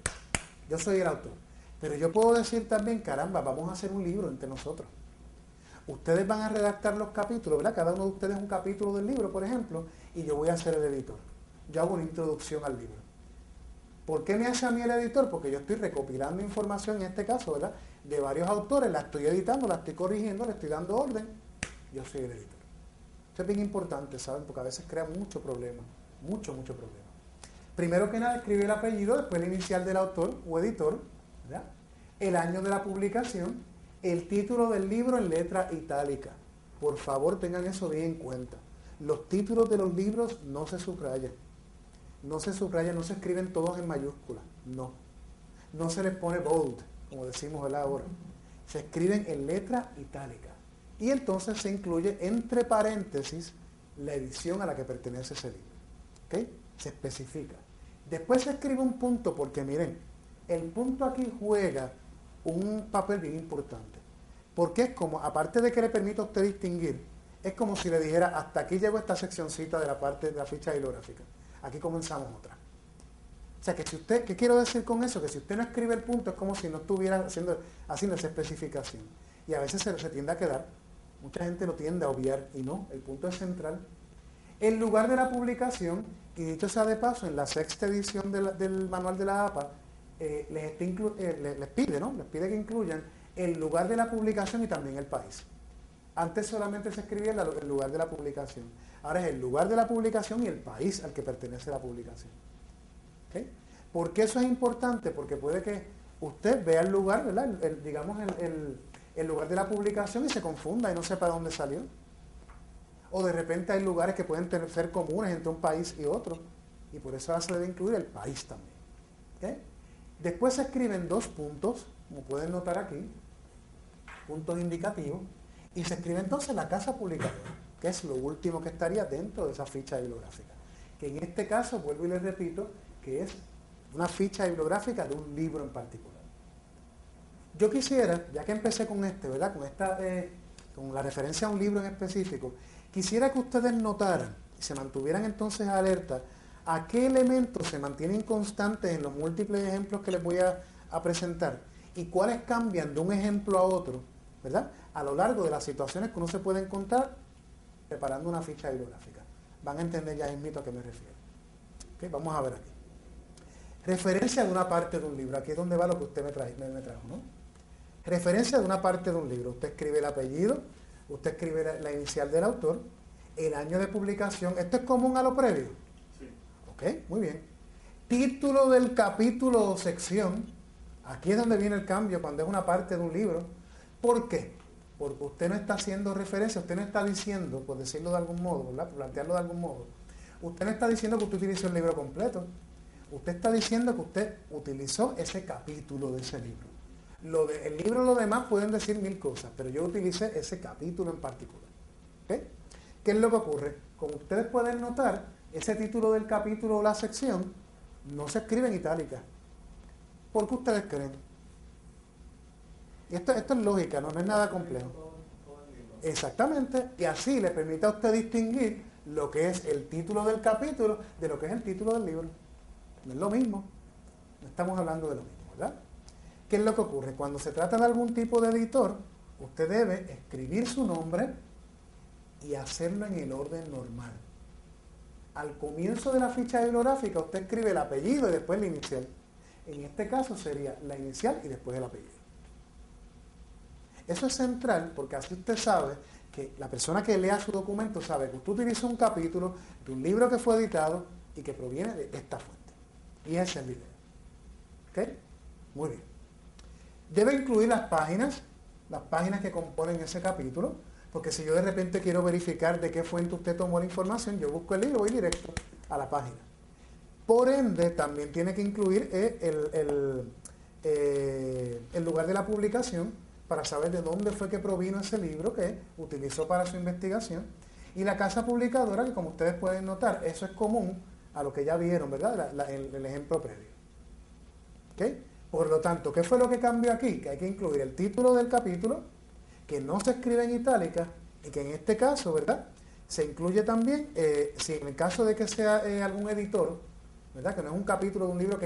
Yo soy el autor. Pero yo puedo decir también, caramba, vamos a hacer un libro entre nosotros. Ustedes van a redactar los capítulos, ¿verdad? Cada uno de ustedes un capítulo del libro, por ejemplo, y yo voy a ser el editor. Yo hago una introducción al libro. ¿Por qué me hace a mí el editor? Porque yo estoy recopilando información, en este caso, ¿verdad?, de varios autores, la estoy editando, la estoy corrigiendo, le estoy dando orden. Yo soy el editor. Esto es bien importante, ¿saben? Porque a veces crea mucho problema, mucho problema. Primero que nada, escribe el apellido, después el inicial del autor o editor, ¿verdad? El año de la publicación, el título del libro en letra itálica. Por favor, tengan eso bien en cuenta. Los títulos de los libros no se subrayan. No se subrayan, no se escriben todos en mayúsculas. No. No se les pone bold, como decimos ahora. Se escriben en letra itálica. Y entonces se incluye entre paréntesis la edición a la que pertenece ese libro. ¿Ok? Se especifica. Después se escribe un punto porque miren, el punto aquí juega un papel bien importante. Porque es como, aparte de que le permite a usted distinguir, es como si le dijera, hasta aquí llegó esta seccioncita de la parte de la ficha bibliográfica. Aquí comenzamos otra. O sea, que si usted, ¿qué quiero decir con eso? Que si usted no escribe el punto, es como si no estuviera haciendo esa especificación. Y a veces se tiende a quedar. Mucha gente lo tiende a obviar y no, el punto es central. El lugar de la publicación, y dicho sea de paso, en la 6ª edición del manual de la APA, les pide que incluyan el lugar de la publicación y también el país. Antes solamente se escribía el lugar de la publicación. Ahora es el lugar de la publicación y el país al que pertenece la publicación. ¿Okay? ¿Por qué eso es importante? Porque puede que usted vea el lugar, ¿verdad? El lugar de la publicación y se confunda y no sepa dónde salió. O de repente hay lugares que pueden ser comunes entre un país y otro. Y por eso se debe incluir el país también. ¿Okay? Después se escriben 2 puntos, como pueden notar aquí, puntos indicativos, y se escribe entonces la casa publicadora, que es lo último que estaría dentro de esa ficha bibliográfica. Que en este caso, vuelvo y les repito, que es una ficha bibliográfica de un libro en particular. Yo quisiera, ya que empecé con ¿verdad? Con la referencia a un libro en específico, quisiera que ustedes notaran y se mantuvieran entonces alerta a qué elementos se mantienen constantes en los múltiples ejemplos que les voy a presentar y cuáles cambian de un ejemplo a otro, ¿verdad? A lo largo de las situaciones que uno se puede encontrar preparando una ficha bibliográfica. Van a entender ya mismito a qué me refiero. ¿Okay? Vamos a ver aquí. Referencia de una parte de un libro. Aquí es donde va lo que usted me trajo, ¿no? Referencia de una parte de un libro. Usted escribe el apellido, usted escribe la inicial del autor, el año de publicación. ¿Esto es común a lo previo? Sí. Ok, muy bien. Título del capítulo o sección. Aquí es donde viene el cambio cuando es una parte de un libro. ¿Por qué? Porque usted no está haciendo referencia, usted no está diciendo, por decirlo de algún modo, ¿verdad? Por plantearlo de algún modo. Usted no está diciendo que usted utilizó el libro completo. Usted está diciendo que usted utilizó ese capítulo de ese libro. El libro, lo demás pueden decir 1000 cosas, pero yo utilicé ese capítulo en particular. ¿Okay? ¿Qué es lo que ocurre? Como ustedes pueden notar, ese título del capítulo o la sección no se escribe en itálica. ¿Por qué ustedes creen? Y esto es lógica, no es nada complejo. Exactamente, y así le permite a usted distinguir lo que es el título del capítulo de lo que es el título del libro. No es lo mismo, no estamos hablando de lo mismo, ¿verdad? ¿Qué es lo que ocurre? Cuando se trata de algún tipo de editor, usted debe escribir su nombre y hacerlo en el orden normal. Al comienzo de la ficha bibliográfica usted escribe el apellido y después la inicial. En este caso sería la inicial y después el apellido. Eso es central porque así usted sabe que la persona que lea su documento sabe que usted utilizó un capítulo de un libro que fue editado y que proviene de esta fuente. Y ese es el video. ¿Ok? Muy bien. Debe incluir las páginas que componen ese capítulo, porque si yo de repente quiero verificar de qué fuente usted tomó la información, yo busco el libro y voy directo a la página. Por ende, también tiene que incluir el lugar de la publicación para saber de dónde fue que provino ese libro que utilizó para su investigación. Y la casa publicadora, que como ustedes pueden notar, eso es común a lo que ya vieron, ¿verdad? El ejemplo previo. ¿Okay? Por lo tanto, ¿qué fue lo que cambió aquí? Que hay que incluir el título del capítulo, que no se escribe en itálica, y que en este caso, ¿verdad? Se incluye también, si en el caso de que sea algún editor, ¿verdad? Que no es un capítulo de un libro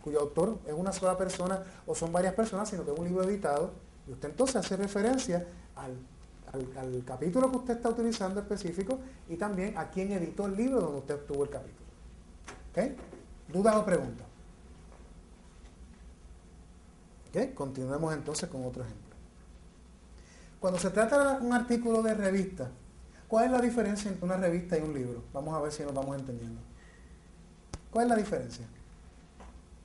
cuyo autor es una sola persona o son varias personas, sino que es un libro editado, y usted entonces hace referencia al capítulo que usted está utilizando específico y también a quién editó el libro donde usted obtuvo el capítulo. ¿Ok? ¿Dudas o preguntas? ¿Ok? Continuemos entonces con otro ejemplo. Cuando se trata de un artículo de revista, ¿Cuál es la diferencia entre una revista y un libro? Vamos a ver si nos vamos entendiendo. ¿Cuál es la diferencia?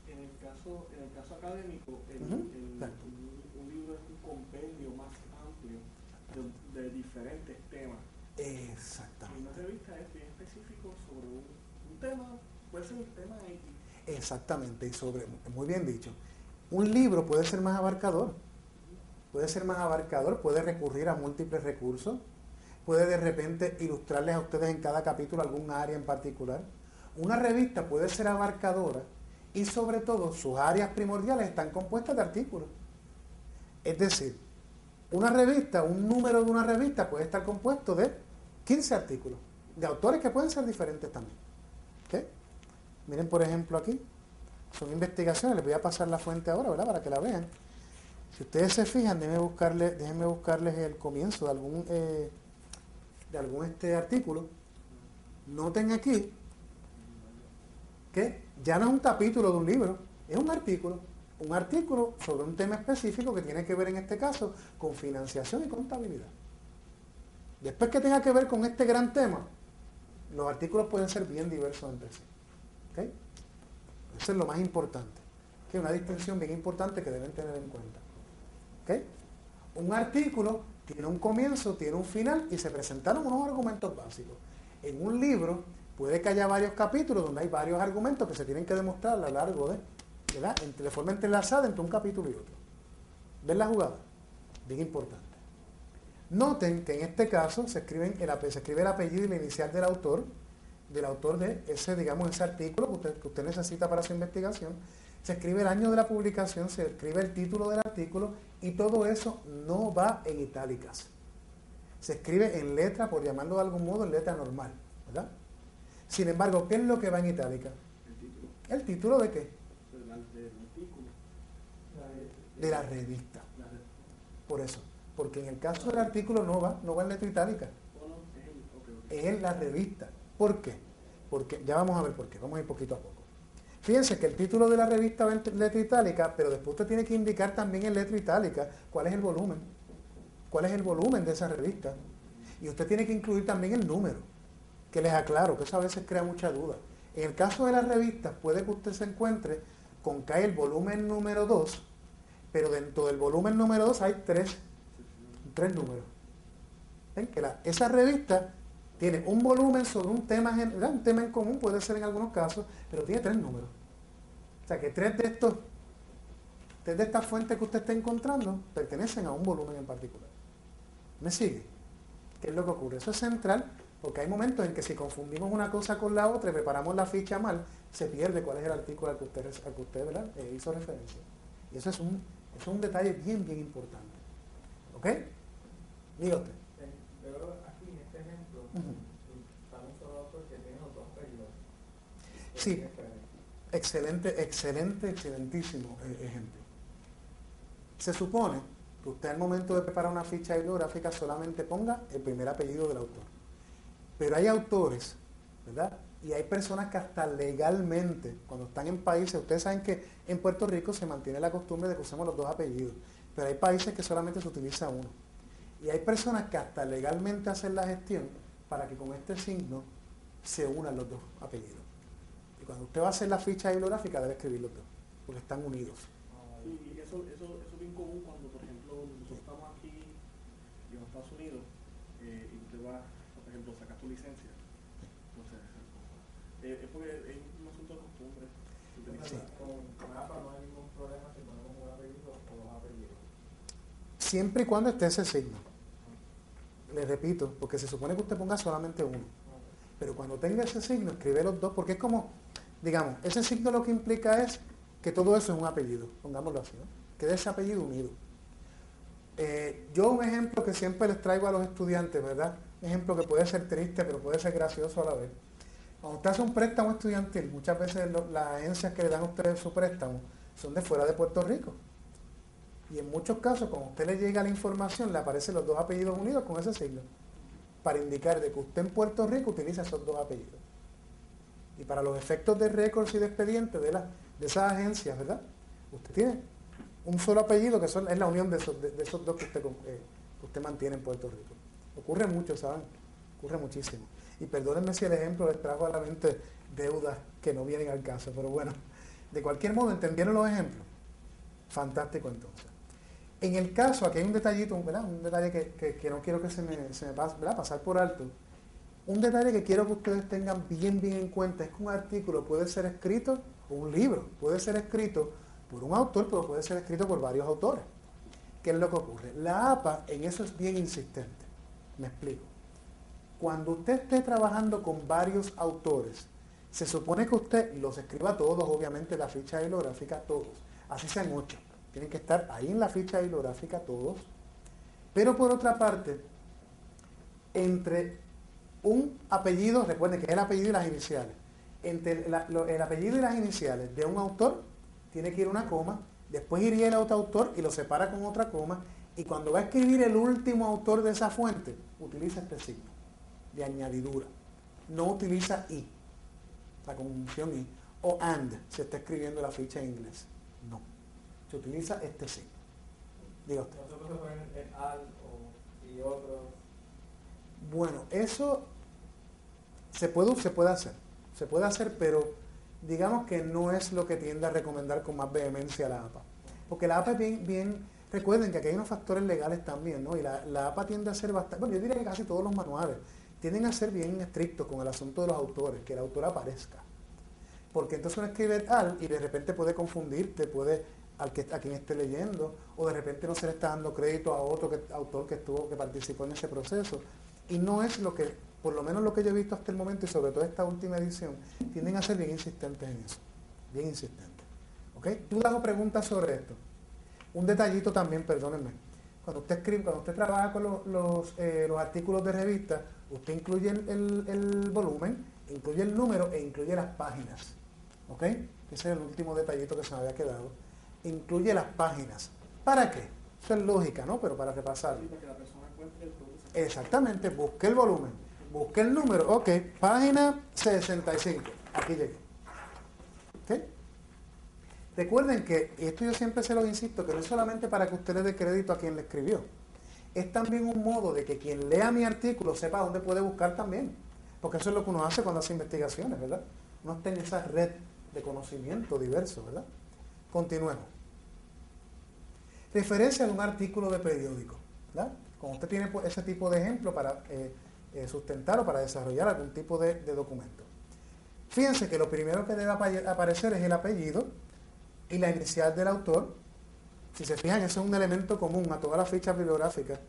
En el caso académico, un libro es un compendio más amplio de diferentes temas. Exactamente. Y una revista es bien específico sobre un tema, puede ser un tema X. Exactamente, y muy bien dicho. Un libro puede ser más abarcador, puede recurrir a múltiples recursos, puede de repente ilustrarles a ustedes en cada capítulo algún área en particular. Una revista puede ser abarcadora y sobre todo sus áreas primordiales están compuestas de artículos. Es decir, una revista, un número de una revista puede estar compuesto de 15 artículos, de autores que pueden ser diferentes también. ¿Okay? Miren por ejemplo aquí, son investigaciones, les voy a pasar la fuente ahora, ¿verdad? Para que la vean. Si ustedes se fijan, déjenme buscarles el comienzo de algún artículo. Noten aquí que ya no es un capítulo de un libro, es un artículo sobre un tema específico que tiene que ver en este caso con financiación y contabilidad. Después que tenga que ver con este gran tema, los artículos pueden ser bien diversos entre sí. ¿Okay? Eso es lo más importante. ¿Okay? Una distinción bien importante que deben tener en cuenta. ¿Okay? Un artículo tiene un comienzo, tiene un final y se presentaron unos argumentos básicos. En un libro puede que haya varios capítulos donde hay varios argumentos que se tienen que demostrar a lo largo de forma entrelazada entre un capítulo y otro. ¿Ven la jugada? Bien importante. Noten que en este caso se escribe el apellido y la inicial del autor de ese artículo que usted necesita para su investigación. Se escribe el año de la publicación, se escribe el título del artículo y todo eso no va en itálicas. Se escribe en letra, por llamarlo de algún modo, en letra normal, ¿verdad? Sin embargo, ¿qué es lo que va en itálica? El título. ¿El título de qué? Del artículo. De la revista. Por eso. Porque en el caso del artículo no va en letra itálica. Es en la revista. ¿Por qué? Porque ya vamos a ver por qué. Vamos a ir poquito a poco. Fíjense que el título de la revista va en letra itálica, pero después usted tiene que indicar también en letra itálica cuál es el volumen. ¿Cuál es el volumen de esa revista? Y usted tiene que incluir también el número, que les aclaro, que eso a veces crea mucha duda. En el caso de las revistas, puede que usted se encuentre con que hay el volumen número 2, pero dentro del volumen número 2 hay tres números. ¿Ven? Que esa revista tiene un volumen sobre un tema general, un tema en común, puede ser en algunos casos, pero tiene 3 números. O sea que 3 de estas fuentes que usted está encontrando pertenecen a un volumen en particular. ¿Me sigue? ¿Qué es lo que ocurre? Eso es central, porque hay momentos en que si confundimos una cosa con la otra y preparamos la ficha mal, se pierde cuál es el artículo al que usted ¿verdad? Hizo referencia. Y eso es un detalle bien, bien importante. ¿Ok? Diga usted. Pero aquí en este ejemplo, está un solo autor que tiene los dos apellidos. Sí, excelentísimo ejemplo. Se supone que usted al momento de preparar una ficha bibliográfica solamente ponga el primer apellido del autor. Pero hay autores, ¿verdad? Y hay personas que hasta legalmente, cuando están en países, ustedes saben que en Puerto Rico se mantiene la costumbre de que usemos los dos apellidos, pero hay países que solamente se utiliza uno. Y hay personas que hasta legalmente hacen la gestión para que con este signo se unan los dos apellidos. Y cuando usted va a hacer la ficha bibliográfica debe escribir los dos, porque están unidos. Sí, eso es bien común cuando, por ejemplo, nosotros estamos aquí en los Estados Unidos y usted va, por ejemplo, sacar tu licencia. Entonces, es porque es un asunto de costumbre. Sí. Con APA no hay ningún problema si ponemos un apellido o dos apellidos. Siempre y cuando esté ese signo. Les repito, porque se supone que usted ponga solamente uno. Pero cuando tenga ese signo, escribe los dos, porque es como, digamos, ese signo lo que implica es que todo eso es un apellido, pongámoslo así, ¿no? Quede ese apellido unido. Yo un ejemplo que siempre les traigo a los estudiantes, ¿verdad? Un ejemplo que puede ser triste, pero puede ser gracioso a la vez. Cuando usted hace un préstamo estudiantil, muchas veces las agencias que le dan a ustedes su préstamo son de fuera de Puerto Rico. Y en muchos casos, cuando a usted le llega la información, le aparecen los dos apellidos unidos con ese signo, para indicar de que usted en Puerto Rico utiliza esos dos apellidos. Y para los efectos de récords y de expedientes de esas agencias, ¿verdad? Usted tiene un solo apellido que es la unión de esos dos que usted mantiene en Puerto Rico. Ocurre mucho, ¿saben? ocurre muchísimo. Y perdónenme si el ejemplo les trajo a la mente deudas que no vienen al caso, pero bueno, de cualquier modo, ¿entendieron los ejemplos? Fantástico entonces. En el caso, aquí hay un detallito, ¿verdad? Un detalle que no quiero que se me pase, ¿verdad? Pasar por alto. Un detalle que quiero que ustedes tengan bien en cuenta es que un artículo puede ser escrito, o un libro puede ser escrito por un autor, pero puede ser escrito por varios autores. ¿Qué es lo que ocurre? La APA en eso es bien insistente. Me explico. Cuando usted esté trabajando con varios autores, se supone que usted los escriba todos, obviamente, la ficha bibliográfica, todos. Así sean 8. Tienen que estar ahí en la ficha bibliográfica todos. Pero por otra parte, entre un apellido, recuerden que es el apellido y las iniciales, entre el apellido y las iniciales de un autor, tiene que ir una coma, después iría el otro autor y lo separa con otra coma, y cuando va a escribir el último autor de esa fuente, utiliza este signo de añadidura. No utiliza y, la conjunción y, o and, si está escribiendo la ficha en inglés. No. Se utiliza este signo. Diga usted. Nosotros se ponen el al y otros. Bueno, eso se puede hacer. Se puede hacer, pero digamos que no es lo que tiende a recomendar con más vehemencia la APA. Porque la APA es bien, recuerden que aquí hay unos factores legales también, ¿no? Y la APA tiende a ser bastante, bueno, yo diría que casi todos los manuales tienden a ser bien estrictos con el asunto de los autores, que el autor aparezca. Porque entonces uno escribe al y de repente puede confundirte, a quien esté leyendo, o de repente no se le está dando crédito a otro autor que participó en ese proceso. Y no es lo que, por lo menos lo que yo he visto hasta el momento, y sobre todo esta última edición, tienden a ser bien insistentes en eso. Bien insistentes. ¿Ok? Tú hago preguntas sobre esto. Un detallito también, perdónenme. Cuando usted trabaja con los artículos de revista, usted incluye el volumen, incluye el número e incluye las páginas. ¿Ok? Ese es el último detallito que se me había quedado. Incluye las páginas. ¿Para qué? Eso es lógica, ¿no? Pero para repasar. Para que la persona encuentre el producto. Exactamente, busque el volumen, busque el número. Ok, página 65. Aquí llegué. ¿Ok? Recuerden que, y esto yo siempre se lo insisto, que no es solamente para que usted le dé crédito a quien le escribió. Es también un modo de que quien lea mi artículo sepa dónde puede buscar también. Porque eso es lo que uno hace cuando hace investigaciones, ¿verdad? Uno está en esa red de conocimiento diverso, ¿verdad? Continuemos. Referencia a un artículo de periódico, ¿verdad? Cuando usted tiene ese tipo de ejemplo para sustentar o para desarrollar algún tipo de documento. Fíjense que lo primero que debe aparecer es el apellido y la inicial del autor. Si se fijan, eso es un elemento común a todas las fichas bibliográficas.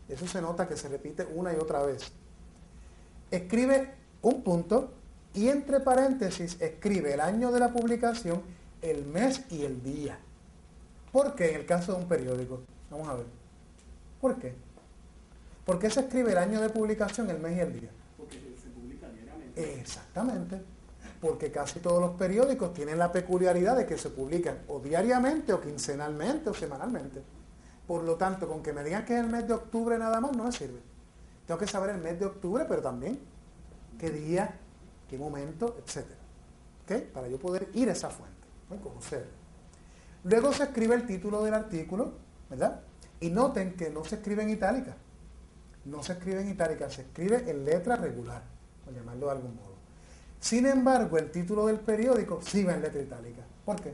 Eso se nota que se repite una y otra vez. Escribe un punto y entre paréntesis escribe el año de la publicación, el mes y el día. ¿Por qué en el caso de un periódico? Vamos a ver. ¿Por qué? ¿Por qué se escribe el año de publicación, el mes y el día? Porque se publica diariamente. Exactamente. Porque casi todos los periódicos tienen la peculiaridad de que se publican o diariamente, o quincenalmente, o semanalmente. Por lo tanto, con que me digan que es el mes de octubre nada más, no me sirve. Tengo que saber el mes de octubre, pero también qué día, qué momento, etc. ¿Ok? Para yo poder ir a esa fuente, ¿no? Y conocerla. Luego se escribe el título del artículo, ¿verdad? Y noten que no se escribe en itálica. No se escribe en itálica, se escribe en letra regular, por llamarlo de algún modo. Sin embargo, el título del periódico sí va en letra itálica. ¿Por qué?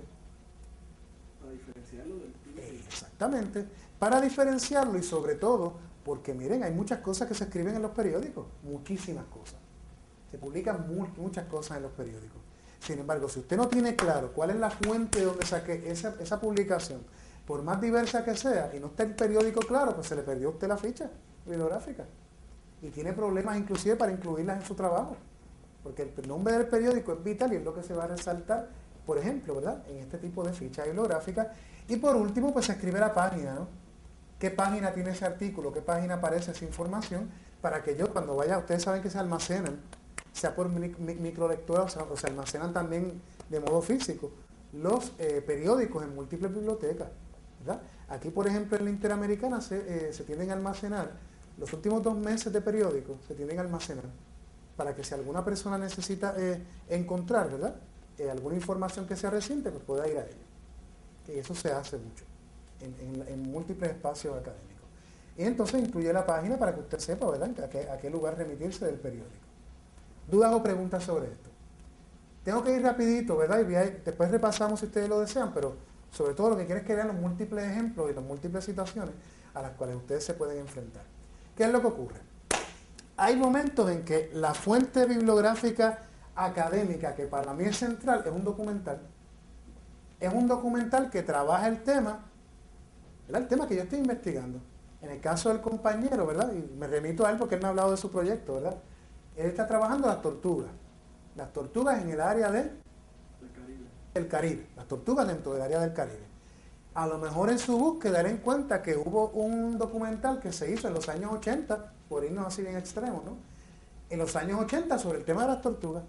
Para diferenciarlo del título. Exactamente. Para diferenciarlo y sobre todo, porque miren, hay muchas cosas que se escriben en los periódicos. Muchísimas cosas. Se publican muchas cosas en los periódicos. Sin embargo, si usted no tiene claro cuál es la fuente de donde saqué esa publicación, por más diversa que sea, y no está el periódico claro, pues se le perdió a usted la ficha bibliográfica. Y tiene problemas inclusive para incluirlas en su trabajo. Porque el nombre del periódico es vital y es lo que se va a resaltar, por ejemplo, ¿verdad? En este tipo de ficha bibliográfica. Y por último, pues se escribe la página, ¿no? ¿Qué página tiene ese artículo? ¿Qué página aparece esa información? Para que yo cuando vaya, ustedes saben que se almacenan, sea por microlectura o se almacenan también de modo físico, los periódicos en múltiples bibliotecas, ¿verdad? Aquí, por ejemplo, en la Interamericana se tienden a almacenar, los últimos 2 meses de periódicos se tienden a almacenar, para que si alguna persona necesita encontrar, ¿verdad? Alguna información que sea reciente, pues pueda ir a ella. Y eso se hace mucho, en múltiples espacios académicos. Y entonces incluye la página para que usted sepa, ¿verdad?, a qué lugar remitirse del periódico. ¿Dudas o preguntas sobre esto? Tengo que ir rapidito, ¿verdad? Y después repasamos si ustedes lo desean, pero sobre todo lo que quiero es que vean los múltiples ejemplos y las múltiples situaciones a las cuales ustedes se pueden enfrentar. ¿Qué es lo que ocurre? Hay momentos en que la fuente bibliográfica académica, que para mí es central, es un documental. Es un documental que trabaja el tema, ¿verdad?, el tema que yo estoy investigando. En el caso del compañero, ¿verdad?, y me remito a él porque él me ha hablado de su proyecto, ¿verdad? Él está trabajando las tortugas. Las tortugas en el área del Caribe. Las tortugas dentro del área del Caribe. A lo mejor en su búsqueda él encuentra que hubo un documental que se hizo en los años 80, por irnos así bien extremos, ¿no? En los años 80 sobre el tema de las tortugas.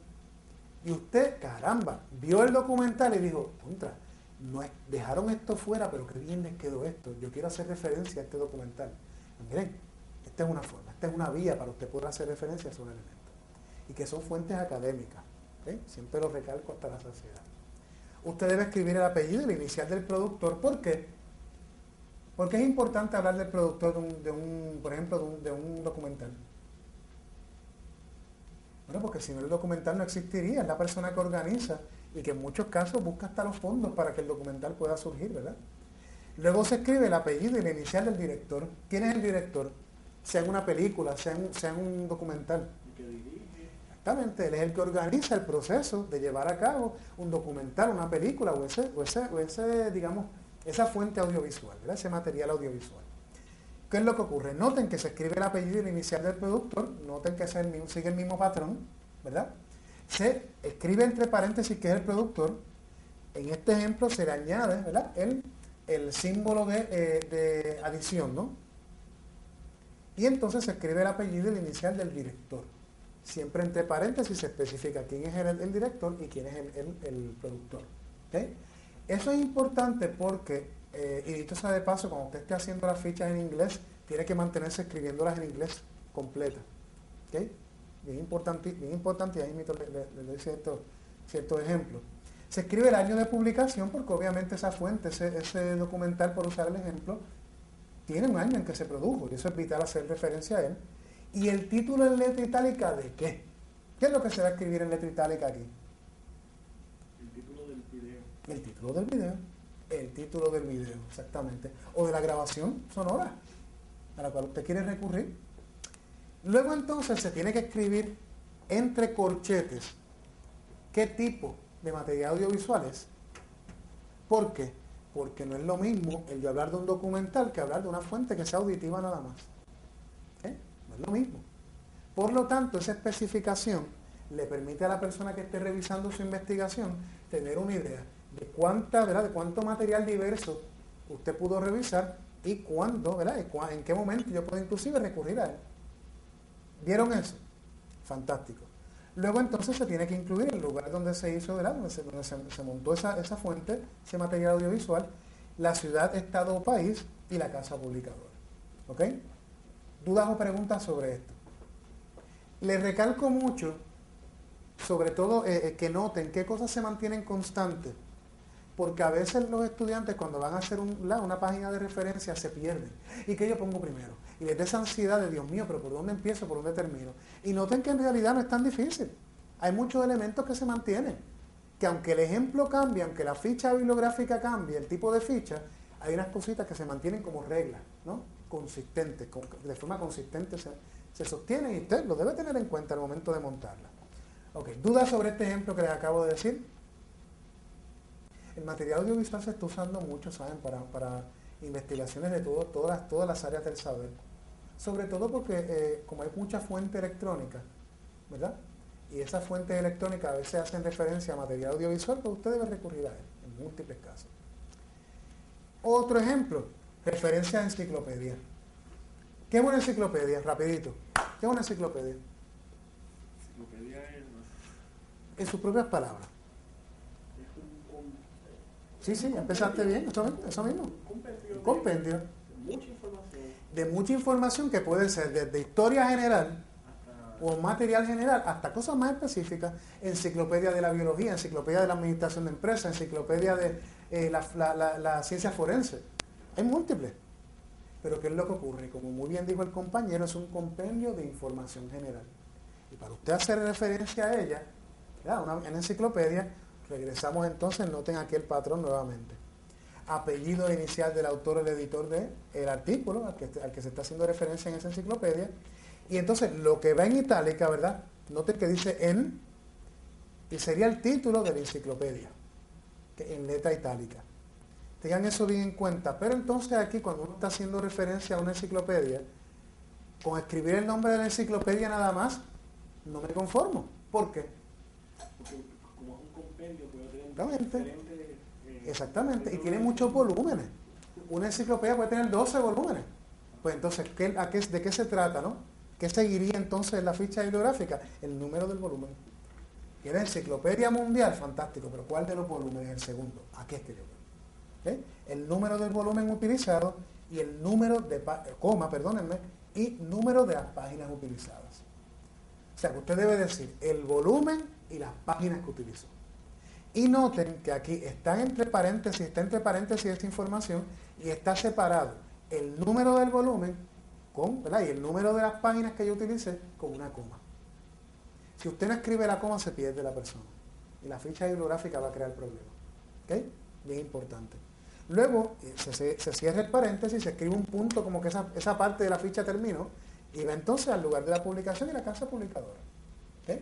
Y usted, caramba, vio el documental y dijo, contra, no dejaron esto fuera, pero qué bien les quedó esto. Yo quiero hacer referencia a este documental. Y miren, esta es una forma, esta es una vía para usted poder hacer referencia a esos elementos. Y que son fuentes académicas. ¿Okay? Siempre lo recalco hasta la saciedad. Usted debe escribir el apellido y el inicial del productor. ¿Por qué? Porque es importante hablar del productor por ejemplo, de un documental. Bueno, porque si no el documental no existiría, es la persona que organiza y que en muchos casos busca hasta los fondos para que el documental pueda surgir, ¿verdad? Luego se escribe el apellido y el inicial del director. ¿Quién es el director? Sea en una película, sea en un documental. Exactamente, él es el que organiza el proceso de llevar a cabo un documental, una película o ese digamos, esa fuente audiovisual, ¿verdad?, ese material audiovisual. ¿Qué es lo que ocurre? Noten que se escribe el apellido y el inicial del productor, noten que sigue el mismo patrón, ¿verdad? Se escribe entre paréntesis que es el productor. En este ejemplo se le añade, ¿verdad?, el símbolo de adición, ¿no? Y entonces se escribe el apellido y el inicial del director. Siempre entre paréntesis se especifica quién es el director y quién es el productor. ¿Okay? Eso es importante porque, y dicho sea de paso, cuando usted esté haciendo las fichas en inglés, tiene que mantenerse escribiéndolas en inglés completa. ¿Okay? Bien importante, y ahí le doy ciertos ejemplos. Se escribe el año de publicación porque obviamente esa fuente, ese documental, por usar el ejemplo, tiene un año en que se produjo y eso es vital hacer referencia a él. ¿Y el título en letra itálica de qué? ¿Qué es lo que se va a escribir en letra itálica aquí? El título del video. El título del video. El título del video, exactamente. O de la grabación sonora a la cual usted quiere recurrir. Luego entonces se tiene que escribir entre corchetes qué tipo de material audiovisual es. ¿Por qué? Porque no es lo mismo el de hablar de un documental que hablar de una fuente que sea auditiva nada más. No es lo mismo. Por lo tanto, esa especificación le permite a la persona que esté revisando su investigación tener una idea de cuánto material diverso usted pudo revisar y cuándo, ¿verdad?, en qué momento yo puedo inclusive recurrir a él. ¿Vieron eso? Fantástico. Luego entonces se tiene que incluir el lugar donde se hizo, ¿verdad?, donde se montó esa fuente, ese material audiovisual, la ciudad, estado o país y la casa publicadora. ¿Ok? ¿Dudas o preguntas sobre esto? Les recalco mucho, sobre todo que noten qué cosas se mantienen constantes, porque a veces los estudiantes cuando van a hacer una página de referencia se pierden. ¿Y qué yo pongo primero? Y les da esa ansiedad de, Dios mío, pero ¿por dónde empiezo? ¿Por dónde termino? Y noten que en realidad no es tan difícil. Hay muchos elementos que se mantienen, que aunque el ejemplo cambie, aunque la ficha bibliográfica cambie, el tipo de ficha, hay unas cositas que se mantienen como reglas, ¿no?, consistentes, de forma consistente se sostienen y usted lo debe tener en cuenta al momento de montarla. Ok, ¿dudas sobre este ejemplo que les acabo de decir? El material audiovisual se está usando mucho, ¿saben?, para investigaciones de todas las áreas del saber. Sobre todo porque como hay mucha fuente electrónica, ¿verdad?, y esas fuentes electrónicas a veces hacen referencia a material audiovisual, pues usted debe recurrir a él en múltiples casos. Otro ejemplo, referencia a enciclopedia. ¿Qué es una enciclopedia? Rapidito. ¿Qué es una enciclopedia? Enciclopedia es En sus propias palabras. Sí, empezaste bien, eso mismo. Un compendio. Mucha información. De mucha información que puede ser desde historia general o material general hasta cosas más específicas. Enciclopedia de la biología, enciclopedia de la administración de empresas, enciclopedia de la ciencia forense. Hay múltiples. Pero ¿qué es lo que ocurre? Como muy bien dijo el compañero, es un compendio de información general. Y para usted hacer referencia a ella, en enciclopedia, regresamos entonces, noten aquí el patrón nuevamente. Apellido inicial del autor o el editor del artículo al que se está haciendo referencia en esa enciclopedia. Y entonces lo que va en itálica, ¿verdad? Noten que dice en, y sería el título de la enciclopedia, que en letra itálica. Tengan eso bien en cuenta. Pero entonces aquí cuando uno está haciendo referencia a una enciclopedia, con escribir el nombre de la enciclopedia nada más, no me conformo. ¿Por qué? Porque como es un compendio, puede tener Exactamente. diferentes... Exactamente, y tiene muchos volúmenes. Una enciclopedia puede tener 12 volúmenes. Pues entonces, ¿de qué se trata, no? ¿Qué seguiría entonces en la ficha bibliográfica? El número del volumen. Y la enciclopedia mundial, fantástico, pero ¿cuál de los volúmenes es el segundo? Aquí es que yo veo. ¿Okay? El número del volumen utilizado y el número de y número de las páginas utilizadas. O sea, que usted debe decir el volumen y las páginas que utilizó. Y noten que aquí está entre paréntesis esta información y está separado el número del volumen ¿verdad? Y el número de las páginas que yo utilicé con una coma. Si usted no escribe la coma, se pierde la persona. Y la ficha bibliográfica va a crear problemas. ¿Ok? Bien importante. Luego se cierra el paréntesis, se escribe un punto como que esa parte de la ficha terminó y va entonces al lugar de la publicación y la casa publicadora. ¿Ok?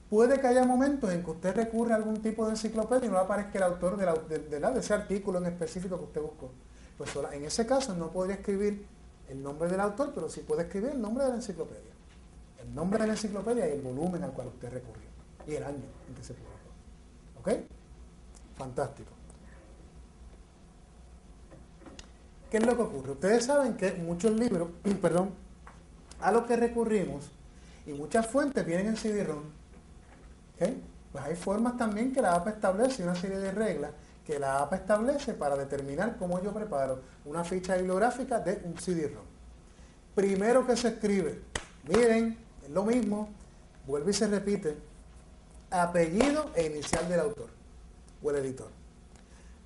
Puede que haya momentos en que usted recurra a algún tipo de enciclopedia y no aparezca el autor de ese artículo en específico que usted buscó. Pues en ese caso no podría escribir el nombre del autor, pero sí puede escribir el nombre de la enciclopedia. El nombre de la enciclopedia y el volumen al cual usted recurrió. Y el año en que se publicó. ¿Ok? Fantástico. ¿Qué es lo que ocurre? Ustedes saben que muchos libros, a los que recurrimos y muchas fuentes vienen en CD-ROM. ¿Okay? Pues hay formas también que la APA establece, una serie de reglas que la APA establece para determinar cómo yo preparo una ficha bibliográfica de un CD-ROM. Primero que se escribe, miren, es lo mismo, vuelve y se repite, apellido e inicial del autor o el editor.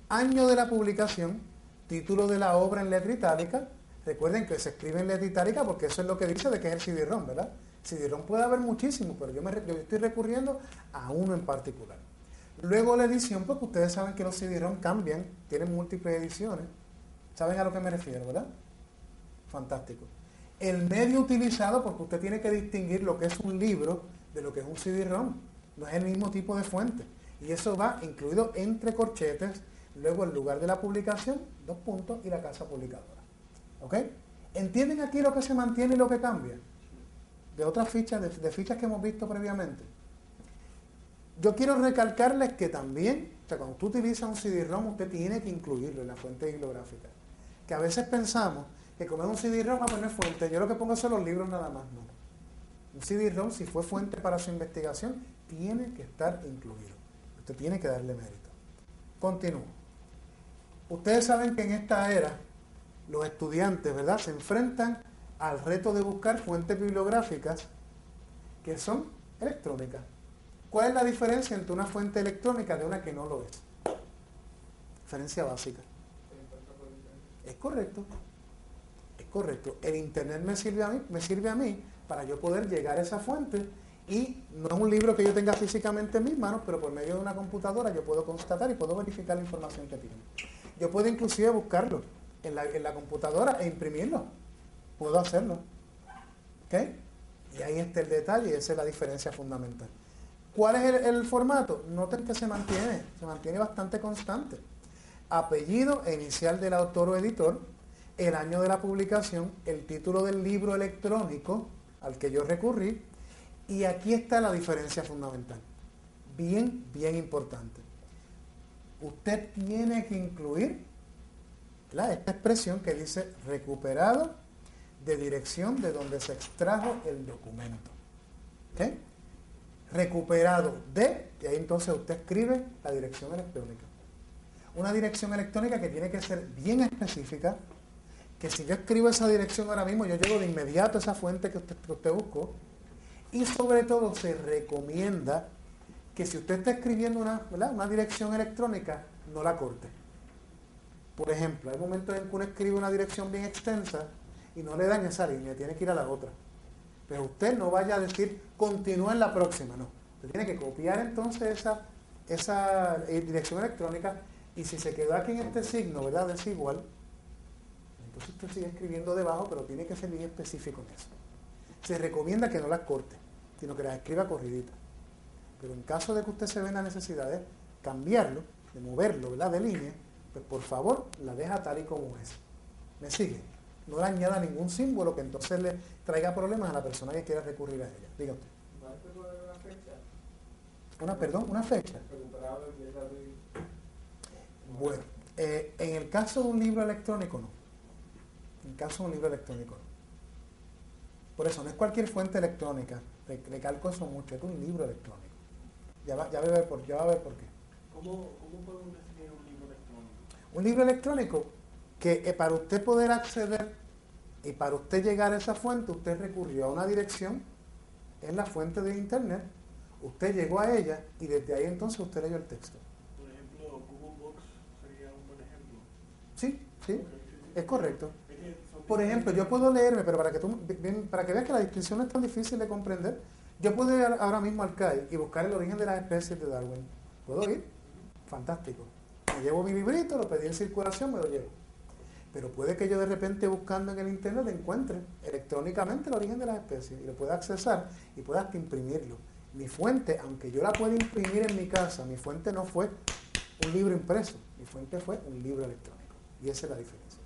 Año de la publicación, título de la obra en letra itálica. Recuerden que se escribe en letra itálica porque eso es lo que dice de que es el CD-ROM, ¿verdad? CD-ROM puede haber muchísimos, pero yo estoy recurriendo a uno en particular. Luego la edición, porque ustedes saben que los CD-ROM cambian, tienen múltiples ediciones. ¿Saben a lo que me refiero, verdad? Fantástico. El medio utilizado, porque usted tiene que distinguir lo que es un libro de lo que es un CD-ROM. No es el mismo tipo de fuente. Y eso va incluido entre corchetes, luego el lugar de la publicación, 2 puntos, y la casa publicadora. ¿Ok? ¿Entienden aquí lo que se mantiene y lo que cambia? De otras fichas, de fichas que hemos visto previamente. Yo quiero recalcarles que también, cuando usted utiliza un CD-ROM, usted tiene que incluirlo en la fuente bibliográfica. Que a veces pensamos que como es un CD-ROM, pues no es fuente. Yo lo que pongo son los libros nada más, no. Un CD-ROM, si fue fuente para su investigación, tiene que estar incluido. Usted tiene que darle mérito. Continúo. Ustedes saben que en esta era, los estudiantes, ¿verdad?, se enfrentan al reto de buscar fuentes bibliográficas que son electrónicas. ¿Cuál es la diferencia entre una fuente electrónica de una que no lo es? Diferencia básica. Es correcto. Es correcto. El internet me sirve a mí para yo poder llegar a esa fuente y no es un libro que yo tenga físicamente en mis manos, pero por medio de una computadora yo puedo constatar y puedo verificar la información que tiene. Yo puedo inclusive buscarlo en la computadora e imprimirlo. Puedo hacerlo. ¿Ok? Y ahí está el detalle y esa es la diferencia fundamental. ¿Cuál es el formato? Noten que se mantiene bastante constante. Apellido e inicial del autor o editor, el año de la publicación, el título del libro electrónico al que yo recurrí, y aquí está la diferencia fundamental. Bien, bien importante. Usted tiene que incluir esta expresión que dice recuperado de dirección de donde se extrajo el documento. ¿Ok? Recuperado de, y ahí entonces usted escribe la dirección electrónica. Una dirección electrónica que tiene que ser bien específica, que si yo escribo esa dirección ahora mismo, yo llego de inmediato a esa fuente que usted buscó, y sobre todo se recomienda que si usted está escribiendo una dirección electrónica, no la corte. Por ejemplo, hay momentos en que uno escribe una dirección bien extensa y no le dan esa línea, tiene que ir a la otra. Pero usted no vaya a decir, continúa en la próxima, no. Usted tiene que copiar entonces esa dirección electrónica, y si se quedó aquí en este signo, ¿verdad?, desigual, entonces usted sigue escribiendo debajo, pero tiene que ser bien específico en eso. Se recomienda que no las corte, sino que las escriba corridita. Pero en caso de que usted se vea en la necesidad de cambiarlo, de moverlo, ¿verdad?, de línea, pues por favor la deja tal y como es. ¿Me sigue? No le añada ningún símbolo que entonces le traiga problemas a la persona que quiera recurrir a ella. Diga usted. ¿No se puede dar una fecha? Una fecha. Recuperado el día de hoy. Bueno, en el caso de un libro electrónico, no. En el caso de un libro electrónico, no. Por eso, no es cualquier fuente electrónica. Recalco eso mucho, es un libro electrónico. Ya va a ver por qué. ¿Cómo podemos definir un libro electrónico? Un libro electrónico que para usted poder acceder y para usted llegar a esa fuente, usted recurrió a una dirección en la fuente de internet, usted llegó a ella y desde ahí entonces usted leyó el texto. Por ejemplo, Google Books sería un buen ejemplo. Sí, es correcto. Es que Por ejemplo, yo puedo leerme, pero para que veas que la distinción no es tan difícil de comprender, yo puedo ir ahora mismo al CAI y buscar el origen de las especies de Darwin. ¿Puedo ir? Fantástico. Me llevo mi librito, lo pedí en circulación, me lo llevo. Pero puede que yo de repente buscando en el internet encuentre electrónicamente el origen de las especies y lo pueda accesar y pueda hasta imprimirlo. Mi fuente, aunque yo la pueda imprimir en mi casa, mi fuente no fue un libro impreso, mi fuente fue un libro electrónico. Y esa es la diferencia.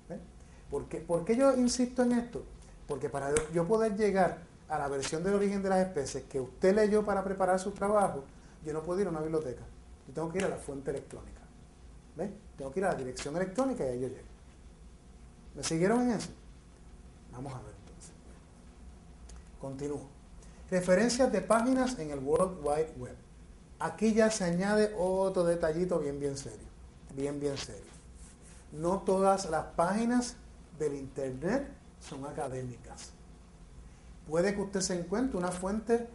¿Ven? ¿Por qué yo insisto en esto? Porque para yo poder llegar a la versión del origen de las especies que usted leyó para preparar su trabajo, yo no puedo ir a una biblioteca. Yo tengo que ir a la fuente electrónica. ¿Ves? Tengo que ir a la dirección electrónica y ahí yo llego. ¿Me siguieron en eso? Vamos a ver entonces. Continúo. Referencias de páginas en el World Wide Web. Aquí ya se añade otro detallito bien serio. Bien serio. No todas las páginas del internet son académicas. Puede que usted se encuentre una fuente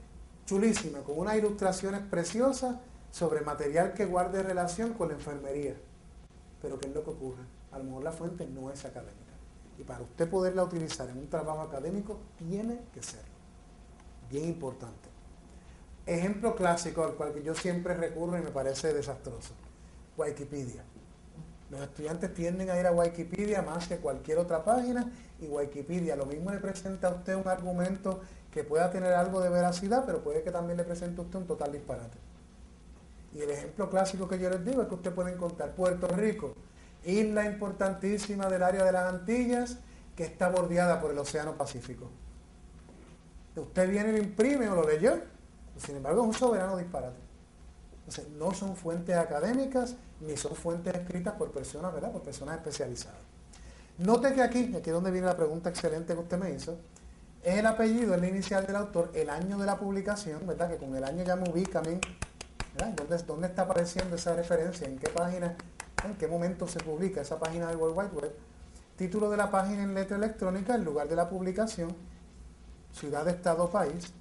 chulísima, con unas ilustraciones preciosas sobre material que guarde relación con la enfermería. Pero ¿qué es lo que ocurre? A lo mejor la fuente no es académica. Y para usted poderla utilizar en un trabajo académico, tiene que serlo. Bien importante. Ejemplo clásico al cual yo siempre recurro y me parece desastroso. Wikipedia. Los estudiantes tienden a ir a Wikipedia más que cualquier otra página, y Wikipedia lo mismo le presenta a usted un argumento que pueda tener algo de veracidad, pero puede que también le presente a usted un total disparate. Y el ejemplo clásico que yo les digo es que usted puede encontrar Puerto Rico, isla importantísima del área de las Antillas, que está bordeada por el Océano Pacífico. Usted viene y lo imprime o lo leyó, sin embargo es un soberano disparate. Entonces, no son fuentes académicas ni son fuentes escritas por personas, ¿verdad?, por personas especializadas. Note que aquí es donde viene la pregunta excelente que usted me hizo, es el apellido, es la inicial del autor, el año de la publicación, ¿verdad?, que con el año ya me ubica a mí, ¿verdad? ¿Dónde está apareciendo esa referencia? ¿En qué página? ¿En qué momento se publica esa página del World Wide Web? Título de la página en letra electrónica, el lugar de la publicación, ciudad, estado, país,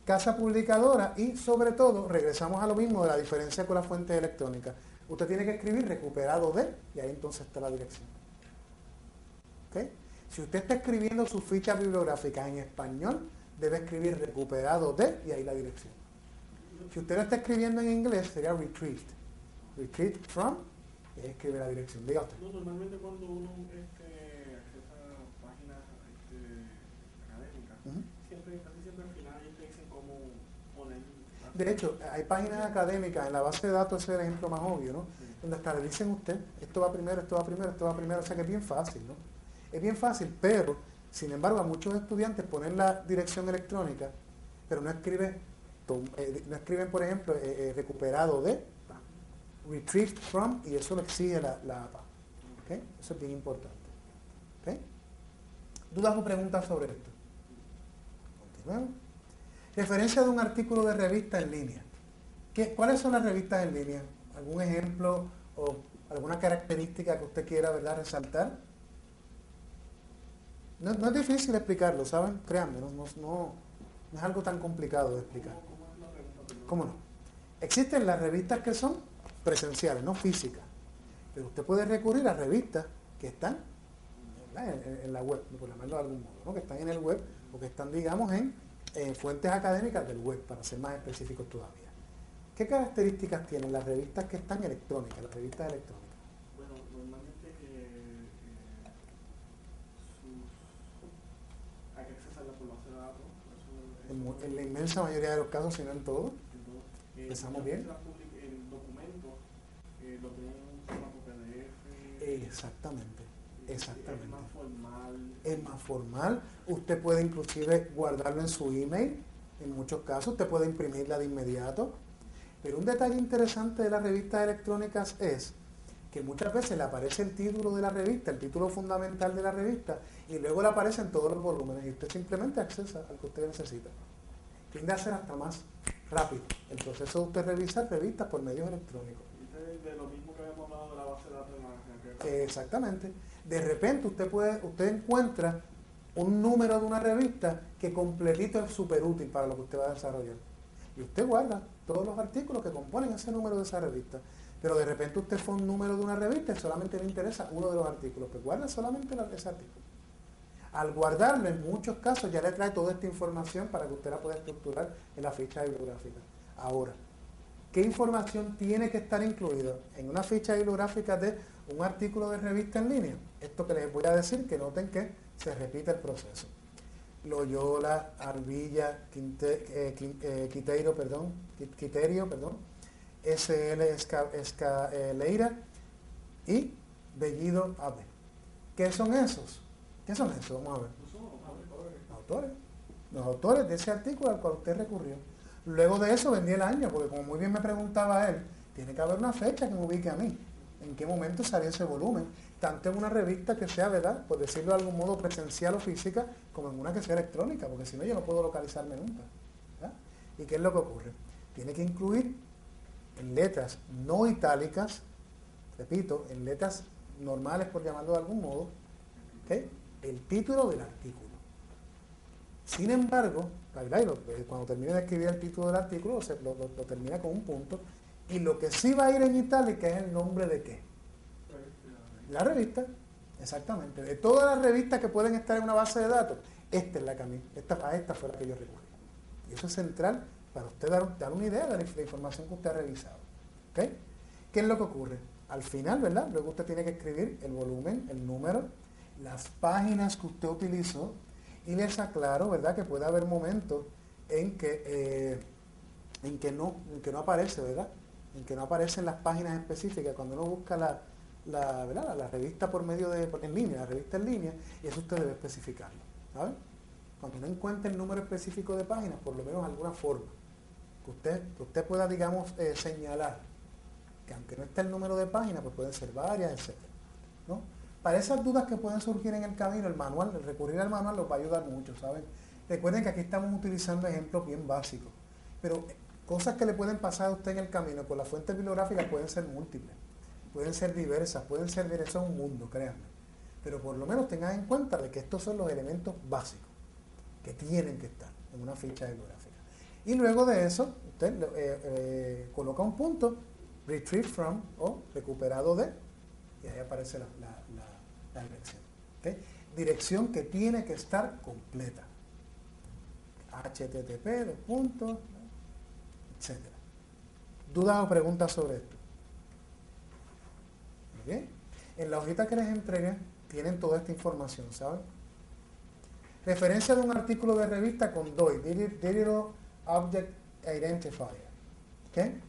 casa publicadora y, sobre todo, regresamos a lo mismo de la diferencia con la fuente electrónica. Usted tiene que escribir recuperado de, y ahí entonces está la dirección. ¿Ok? Si usted está escribiendo su ficha bibliográfica en español, debe escribir recuperado de, y ahí la dirección. Si usted lo está escribiendo en inglés, sería retrieved. Retrieved from, y ahí escribe la dirección. Diga usted. No, normalmente cuando uno accesa a páginas académicas, casi siempre al final ellos te dicen cómo poner. De hecho, hay páginas académicas, en la base de datos ese es el ejemplo más obvio, ¿no? Sí. Donde hasta le dicen usted, esto va primero, esto va primero, esto va primero, o sea que es bien fácil, ¿no? Es bien fácil, pero, sin embargo, a muchos estudiantes ponen la dirección electrónica, pero no escriben, por ejemplo, recuperado de, retrieved from, y eso lo exige la APA. ¿Okay? Eso es bien importante. ¿Okay? ¿Dudas o preguntas sobre esto? Continuemos. Referencia de un artículo de revista en línea. ¿Cuáles son las revistas en línea? ¿Algún ejemplo o alguna característica que usted quiera, ¿verdad?, resaltar? No es difícil explicarlo, ¿saben? Créanme, no es algo tan complicado de explicar. ¿Cómo es la pregunta? ¿Cómo no? Existen las revistas que son presenciales, no físicas, Pero usted puede recurrir a revistas que están en la web, por llamarlo de algún modo, ¿no? Que están en el web o que están, digamos, en fuentes académicas del web, para ser más específicos todavía. ¿Qué características tienen las revistas que están electrónicas, las revistas electrónicas? Bueno, normalmente hay que accesarla por base de datos. En la inmensa mayoría de los casos, si no en todos. ¿Empezamos bien? El documento lo tienen en un formato PDF. Exactamente. Exactamente. Es más formal. Es más formal. Usted puede inclusive guardarlo en su email. En muchos casos usted puede imprimirla de inmediato. Pero un detalle interesante de las revistas electrónicas es que muchas veces le aparece el título de la revista, el título fundamental de la revista, y luego le aparecen todos los volúmenes y usted simplemente accesa al que usted necesita. Tiende a ser hasta más rápido el proceso de usted revisar revistas por medios electrónicos. De lo mismo que habíamos hablado de la base de datos de imagen. Exactamente. De repente usted encuentra un número de una revista que completito es súper útil para lo que usted va a desarrollar. Y usted guarda todos los artículos que componen ese número de esa revista. Pero de repente usted fue un número de una revista y solamente le interesa uno de los artículos. Pues guarda solamente ese artículo. Al guardarlo, en muchos casos ya le trae toda esta información para que usted la pueda estructurar en la ficha bibliográfica. Ahora, ¿qué información tiene que estar incluida en una ficha bibliográfica de un artículo de revista en línea? Esto que les voy a decir, que noten que se repite el proceso. Loyola, Arbilla, Quiterio, SL Leira y Bellido AB. ¿Qué son esos? ¿Qué son esos? Vamos a ver. Los autores de ese artículo al cual usted recurrió. Luego de eso vendí el año, porque como muy bien me preguntaba él, tiene que haber una fecha que me ubique a mí. ¿En qué momento salió ese volumen? Tanto en una revista que sea, ¿verdad?, por decirlo de algún modo, presencial o física, como en una que sea electrónica, porque si no yo no puedo localizarme nunca, ¿verdad? ¿Y qué es lo que ocurre? Tiene que incluir en letras no itálicas, repito, en letras normales, por llamarlo de algún modo, ¿okay?, el título del artículo. Sin embargo, cuando termine de escribir el título del artículo, lo termina con un punto, y lo que sí va a ir en itálica es el nombre de qué. La revista, exactamente. De todas las revistas que pueden estar en una base de datos, esta es la que a mí, esta fue la que yo recurrí. Y eso es central para usted dar una idea de la información que usted ha revisado. ¿Okay? ¿Qué es lo que ocurre? Al final, ¿verdad? Luego usted tiene que escribir el volumen, el número, las páginas que usted utilizó, y les aclaro, ¿verdad?, que puede haber momentos en que no aparece, ¿verdad?, en que no aparecen las páginas específicas cuando uno busca la revista en línea, la revista en línea, y eso usted debe especificarlo, ¿sabe? Cuando no encuentre el número específico de páginas, por lo menos alguna forma que usted pueda, digamos, señalar que aunque no esté el número de páginas, pues pueden ser varias, etc., ¿no? Para esas dudas que pueden surgir en el camino, el recurrir al manual los va a ayudar mucho, ¿saben? Recuerden que aquí estamos utilizando ejemplos bien básicos, pero cosas que le pueden pasar a usted en el camino con las fuentes bibliográficas pueden ser múltiples, pueden ser diversas, eso es un mundo, créanme. Pero por lo menos tengan en cuenta de que estos son los elementos básicos que tienen que estar en una ficha bibliográfica. Y luego de eso, usted coloca un punto, retrieve from o recuperado de, y ahí aparece la dirección. ¿Okay? Dirección que tiene que estar completa. HTTP, dos puntos, etc. ¿Dudas o preguntas sobre esto? ¿Okay? En la hojita que les entregué tienen toda esta información, ¿saben? Referencia de un artículo de revista con DOI, Digital Object Identifier. ¿Okay?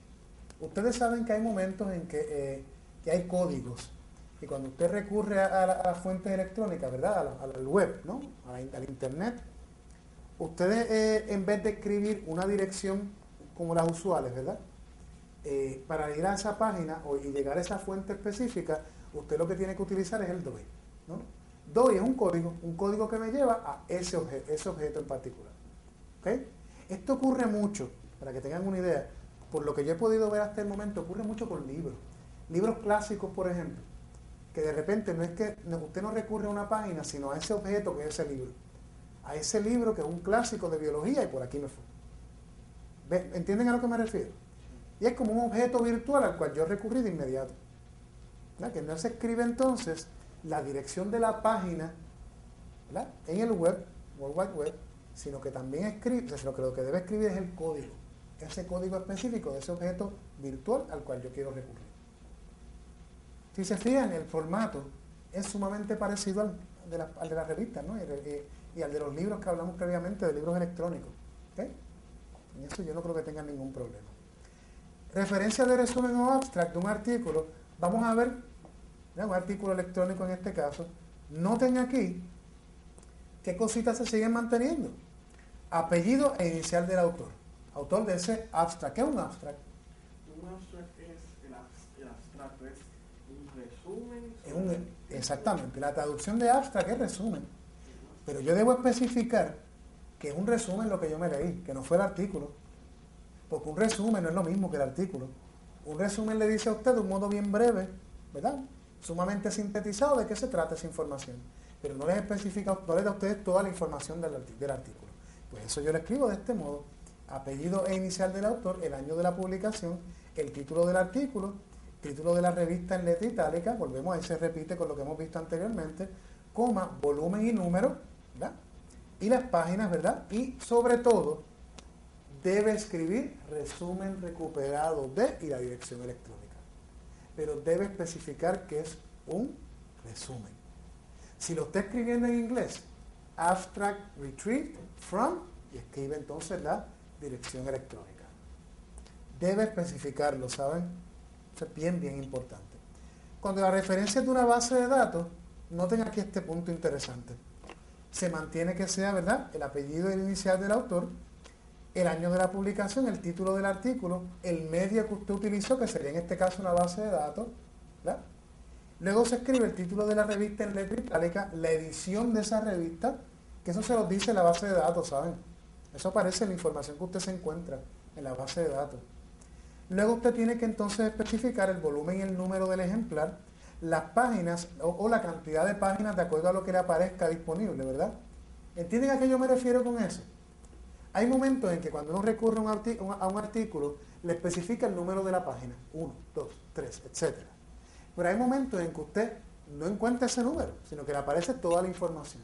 Ustedes saben que hay momentos en que hay códigos. Y cuando usted recurre a la fuente electrónica, ¿verdad?, al web, ¿no?, al internet, ustedes en vez de escribir una dirección como las usuales, ¿verdad?, para ir a esa página y llegar a esa fuente específica, usted lo que tiene que utilizar es el DOI, ¿no? DOI es un código que me lleva a ese objeto en particular. ¿Okay? Esto ocurre mucho, para que tengan una idea, por lo que yo he podido ver hasta el momento, ocurre mucho con libros clásicos, por ejemplo, que de repente no es que usted no recurre a una página, sino a ese objeto que es ese libro. A ese libro que es un clásico de biología y por aquí me fue. ¿Entienden a lo que me refiero? Y es como un objeto virtual al cual yo recurrí de inmediato. ¿verdad? Que no se escribe entonces la dirección de la página, ¿verdad?, en el web, World Wide Web, sino que también escribe, sino que lo que debe escribir es el código, ese código específico de ese objeto virtual al cual yo quiero recurrir. Si se fijan, el formato es sumamente parecido al de las revistas, ¿no? Y al de los libros que hablamos previamente, de libros electrónicos. ¿Okay? En eso yo no creo que tengan ningún problema. Referencia de resumen o abstract de un artículo. Vamos a ver, ¿no?, un artículo electrónico en este caso. Noten aquí qué cositas se siguen manteniendo. Apellido e inicial del autor. Autor de ese abstract. ¿Qué es un abstract? Un abstract es el abstracto, es un resumen. Exactamente. La traducción de abstract es resumen. Pero yo debo especificar que es un resumen lo que yo me leí, que no fue el artículo. Porque un resumen no es lo mismo que el artículo. Un resumen le dice a usted de un modo bien breve, ¿verdad?, sumamente sintetizado de qué se trata esa información. Pero no les especifica, no les da a ustedes toda la información del artículo. Pues eso yo le escribo de este modo: apellido e inicial del autor, el año de la publicación, el título del artículo, título de la revista en letra itálica, volvemos, ahí se repite con lo que hemos visto anteriormente, coma, volumen y número, ¿verdad?, y las páginas, ¿verdad? Y sobre todo, debe escribir resumen recuperado de y la dirección electrónica. Pero debe especificar que es un resumen. Si lo está escribiendo en inglés, abstract retrieved from, y escribe entonces la dirección electrónica. Debe especificarlo, ¿saben? Eso es bien, bien importante. Cuando la referencia es de una base de datos, noten aquí este punto interesante. Se mantiene que sea, ¿verdad?, el apellido y el inicial del autor, el año de la publicación, el título del artículo, el medio que usted utilizó, que sería en este caso una base de datos, ¿verdad? Luego se escribe el título de la revista en letra itálica, la edición de esa revista, que eso se los dice la base de datos, ¿saben? Eso aparece en la información que usted se encuentra en la base de datos. Luego usted tiene que entonces especificar el volumen y el número del ejemplar, las páginas o la cantidad de páginas de acuerdo a lo que le aparezca disponible, ¿verdad? ¿Entienden a qué yo me refiero con eso? Hay momentos en que cuando uno recurre a un artículo, le especifica el número de la página, 1, 2, 3, etc. Pero hay momentos en que usted no encuentra ese número, sino que le aparece toda la información.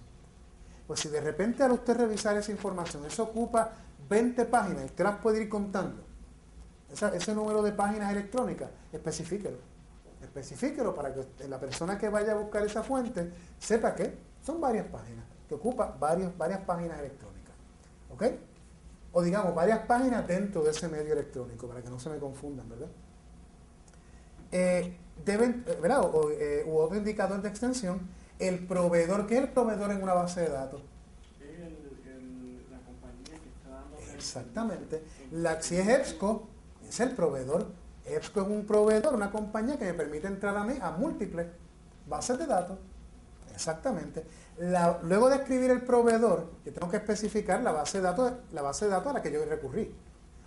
Pues si de repente al usted revisar esa información, eso ocupa 20 páginas, usted las puede ir contando. Ese número de páginas electrónicas, especifíquelo. Especifíquelo para que la persona que vaya a buscar esa fuente sepa que son varias páginas, que ocupa varias páginas electrónicas. ¿Ok? O digamos, varias páginas dentro de ese medio electrónico, para que no se me confundan, ¿verdad? ¿Verdad? U otro indicador de extensión, el proveedor. ¿Qué es el proveedor en una base de datos? La compañía que está dando... Exactamente. Si es EBSCO, es el proveedor. EBSCO es un proveedor, una compañía que me permite entrar a mí a múltiples bases de datos. Exactamente. Luego de escribir el proveedor, yo tengo que especificar la base de datos a la que yo recurrí.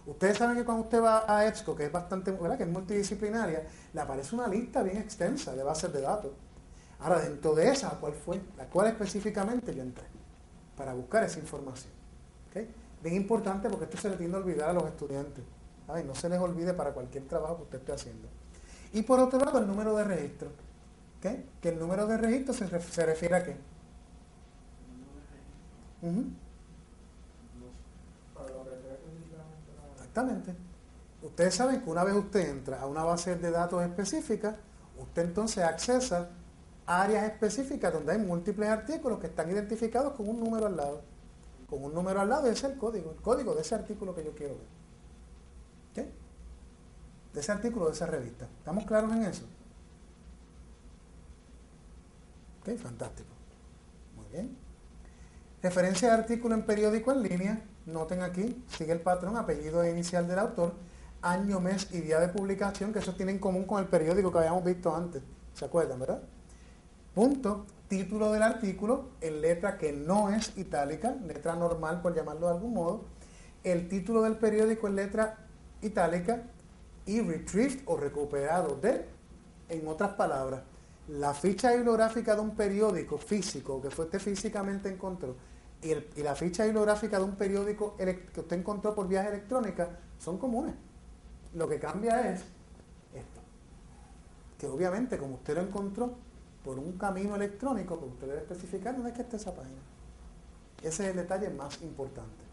Ustedes saben que cuando usted va a EBSCO, que es bastante, ¿verdad?, que es multidisciplinaria, le aparece una lista bien extensa de bases de datos. Ahora, dentro de esa, ¿cuál fue? La cual específicamente yo entré para buscar esa información. ¿Okay? Bien importante, porque esto se le tiende a olvidar a los estudiantes. ¿Saben? No se les olvide para cualquier trabajo que usted esté haciendo. Y por otro lado, el número de registro. ¿Okay? Que el número de registro se refiere a qué. Exactamente. Ustedes saben que una vez usted entra a una base de datos específica, usted entonces accesa áreas específicas donde hay múltiples artículos que están identificados con un número al lado. Con un número al lado, ese es el código de ese artículo que yo quiero ver. ¿Okay? De ese artículo, de esa revista. ¿Estamos claros en eso? Ok, fantástico. Muy bien. Referencia de artículo en periódico en línea. Noten aquí, sigue el patrón, apellido inicial del autor, año, mes y día de publicación, que eso tiene en común con el periódico que habíamos visto antes. ¿Se acuerdan, verdad? Punto. Título del artículo en letra que no es itálica, letra normal por llamarlo de algún modo. El título del periódico en letra itálica y retrieved o recuperado de, en otras palabras, la ficha bibliográfica de un periódico físico que usted físicamente encontró y la ficha bibliográfica de un periódico que usted encontró por vías electrónicas son comunes. Lo que cambia es esto. que obviamente como usted lo encontró por un camino electrónico, pues usted debe especificar dónde es que está esa página. Ese es el detalle más importante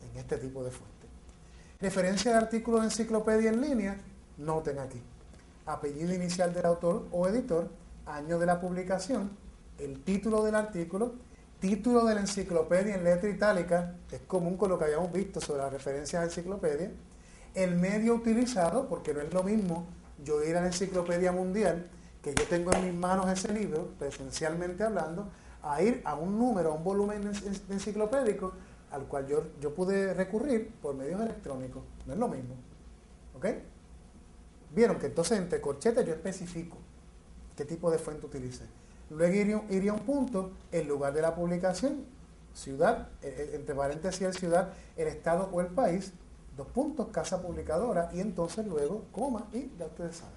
en este tipo de fuente. Referencia de artículos de enciclopedia en línea, noten aquí. Apellido inicial del autor o editor, año de la publicación, el título del artículo, título de la enciclopedia en letra itálica, es común con lo que habíamos visto sobre las referencias a enciclopedia, el medio utilizado, porque no es lo mismo yo ir a la enciclopedia mundial, que yo tengo en mis manos ese libro, presencialmente hablando, a ir a un número, a un volumen enciclopédico al cual yo pude recurrir por medios electrónicos. No es lo mismo. ¿Ok? Vieron que entonces entre corchetes yo especifico qué tipo de fuente utilicé. Luego iría a un punto, el lugar de la publicación, ciudad, entre paréntesis el ciudad, el estado o el país, 2 puntos, casa publicadora, y entonces luego coma, y ya ustedes saben.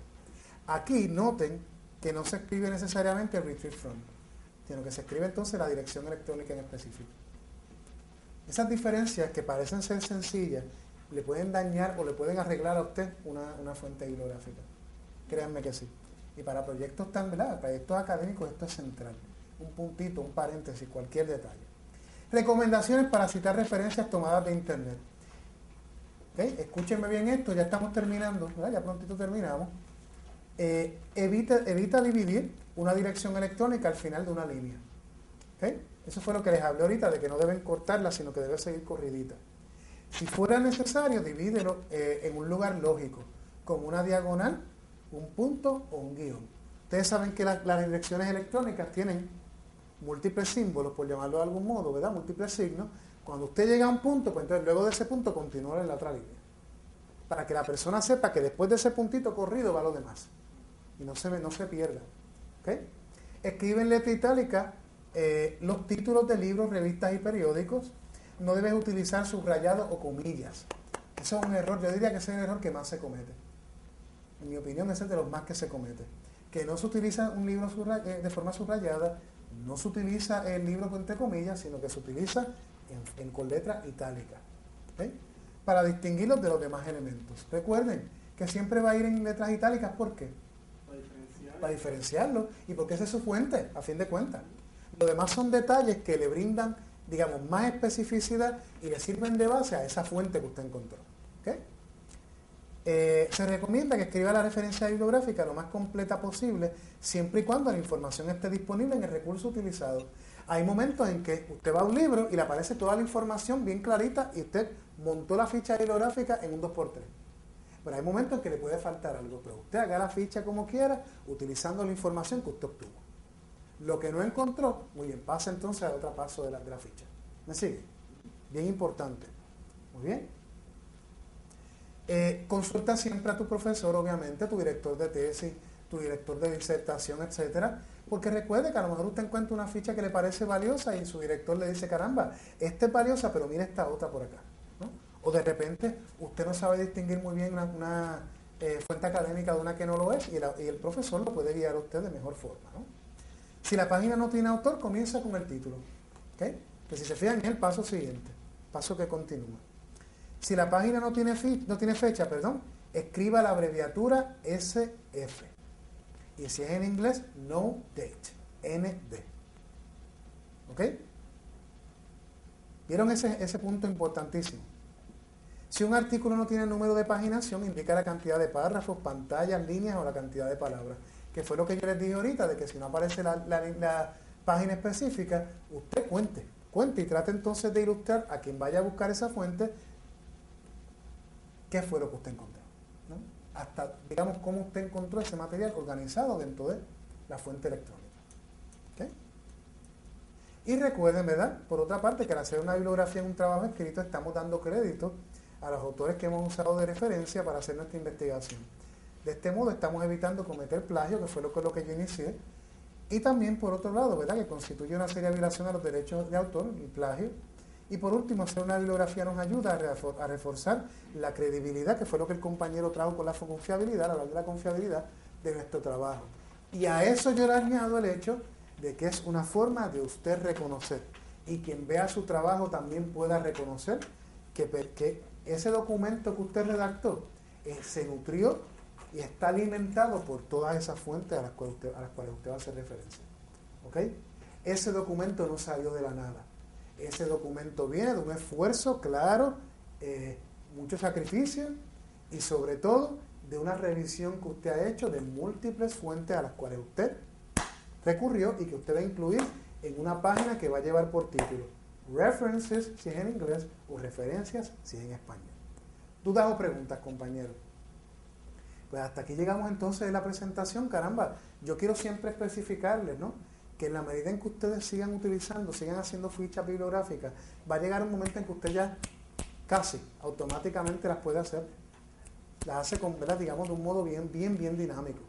Aquí noten que no se escribe necesariamente el retrieve from, sino que se escribe entonces la dirección electrónica en específico. Esas diferencias que parecen ser sencillas, le pueden dañar o le pueden arreglar a usted una fuente bibliográfica. Créanme que sí. Y para proyectos tan, ¿verdad? Proyectos académicos esto es central. Un puntito, un paréntesis, cualquier detalle. Recomendaciones para citar referencias tomadas de internet. ¿Okay? Escúchenme bien esto, ya estamos terminando, ¿verdad? Ya prontito terminamos. Evita dividir una dirección electrónica al final de una línea. ¿Okay? Eso fue lo que les hablé ahorita, de que no deben cortarla, sino que debe seguir corridita. Si fuera necesario, divídelo en un lugar lógico, como una diagonal, un punto o un guión. Ustedes saben que las direcciones electrónicas tienen múltiples símbolos, por llamarlo de algún modo, ¿verdad? Múltiples signos. Cuando usted llega a un punto, pues entonces luego de ese punto continúa en la otra línea. Para que la persona sepa que después de ese puntito corrido va lo demás. Y no se pierda. ¿Okay? Escribe en letra itálica los títulos de libros, revistas y periódicos. No debes utilizar subrayados o comillas. Eso es un error, yo diría que ese es el error que más se comete. En mi opinión, ese es de los más que se comete. Que no se utiliza un libro de forma subrayada, no se utiliza el libro entre comillas, sino que se utiliza con letra itálica. ¿Okay? Para distinguirlos de los demás elementos. Recuerden que siempre va a ir en letras itálicas, ¿por qué? Para diferenciarlo. ¿Y porque esa es su fuente, a fin de cuentas? Lo demás son detalles que le brindan, digamos, más especificidad y le sirven de base a esa fuente que usted encontró. ¿Okay? Se recomienda que escriba la referencia bibliográfica lo más completa posible, siempre y cuando la información esté disponible en el recurso utilizado. Hay momentos en que usted va a un libro y le aparece toda la información bien clarita y usted montó la ficha bibliográfica en un 2x3. Pero hay momentos en que le puede faltar algo, pero usted haga la ficha como quiera, utilizando la información que usted obtuvo. Lo que no encontró, muy bien, pasa entonces a otro paso de la ficha. ¿Me sigue? Bien importante. Muy bien. Consulta siempre a tu profesor, obviamente, tu director de tesis, tu director de disertación, etcétera, porque recuerde que a lo mejor usted encuentra una ficha que le parece valiosa y su director le dice, caramba, esta es valiosa, pero mira esta otra por acá, ¿no? O de repente usted no sabe distinguir muy bien una fuente académica de una que no lo es y el profesor lo puede guiar a usted de mejor forma, ¿no? Si la página no tiene autor, comienza con el título, ¿okay? Que si se fijan es el paso siguiente, paso que continúa. Si la página no tiene fecha, escriba la abreviatura SF. Y si es en inglés, no date, ND. ¿Ok? ¿Vieron ese punto importantísimo? Si un artículo no tiene número de paginación, indica la cantidad de párrafos, pantallas, líneas o la cantidad de palabras. Que fue lo que yo les dije ahorita, de que si no aparece la página específica, usted cuente y trate entonces de ilustrar a quien vaya a buscar esa fuente qué fue lo que usted encontró, ¿no? Hasta, digamos, cómo usted encontró ese material organizado dentro de la fuente electrónica. ¿Okay? Y recuerden, ¿verdad? Por otra parte, que al hacer una bibliografía en un trabajo escrito, estamos dando crédito a los autores que hemos usado de referencia para hacer nuestra investigación. De este modo estamos evitando cometer plagio, que fue lo que yo inicié, y también, por otro lado, ¿verdad?, que constituye una seria violación a los derechos de autor, el plagio. Y por último, hacer una bibliografía nos ayuda a reforzar la credibilidad, que fue lo que el compañero trajo con la confiabilidad, hablar de la confiabilidad de nuestro trabajo. Y a eso yo le añado el hecho de que es una forma de usted reconocer. Y quien vea su trabajo también pueda reconocer que ese documento que usted redactó se nutrió y está alimentado por todas esas fuentes a las cuales usted va a hacer referencia. ¿Ok? Ese documento no salió de la nada. Ese documento viene de un esfuerzo claro, mucho sacrificio y sobre todo de una revisión que usted ha hecho de múltiples fuentes a las cuales usted recurrió y que usted va a incluir en una página que va a llevar por título References, si es en inglés, o Referencias, si es en español. ¿Dudas o preguntas, compañeros? Pues hasta aquí llegamos entonces de la presentación. Caramba, yo quiero siempre especificarles, ¿no?, que en la medida en que ustedes sigan utilizando, sigan haciendo fichas bibliográficas, va a llegar un momento en que usted ya casi automáticamente las puede hacer. Las hace con, ¿verdad?, digamos, de un modo bien dinámico.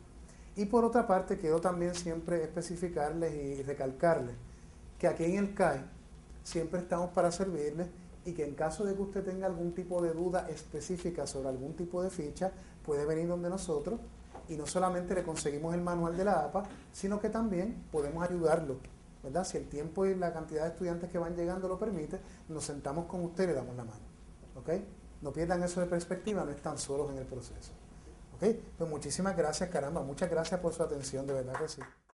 Y por otra parte, quiero también siempre especificarles y recalcarles que aquí en el CAE siempre estamos para servirles y que en caso de que usted tenga algún tipo de duda específica sobre algún tipo de ficha, puede venir donde nosotros y no solamente le conseguimos el manual de la APA, sino que también podemos ayudarlo, ¿verdad? Si el tiempo y la cantidad de estudiantes que van llegando lo permite, nos sentamos con usted y le damos la mano. ¿Ok? No pierdan eso de perspectiva, no están solos en el proceso. ¿Ok? Pues muchísimas gracias, caramba, muchas gracias por su atención, de verdad que sí.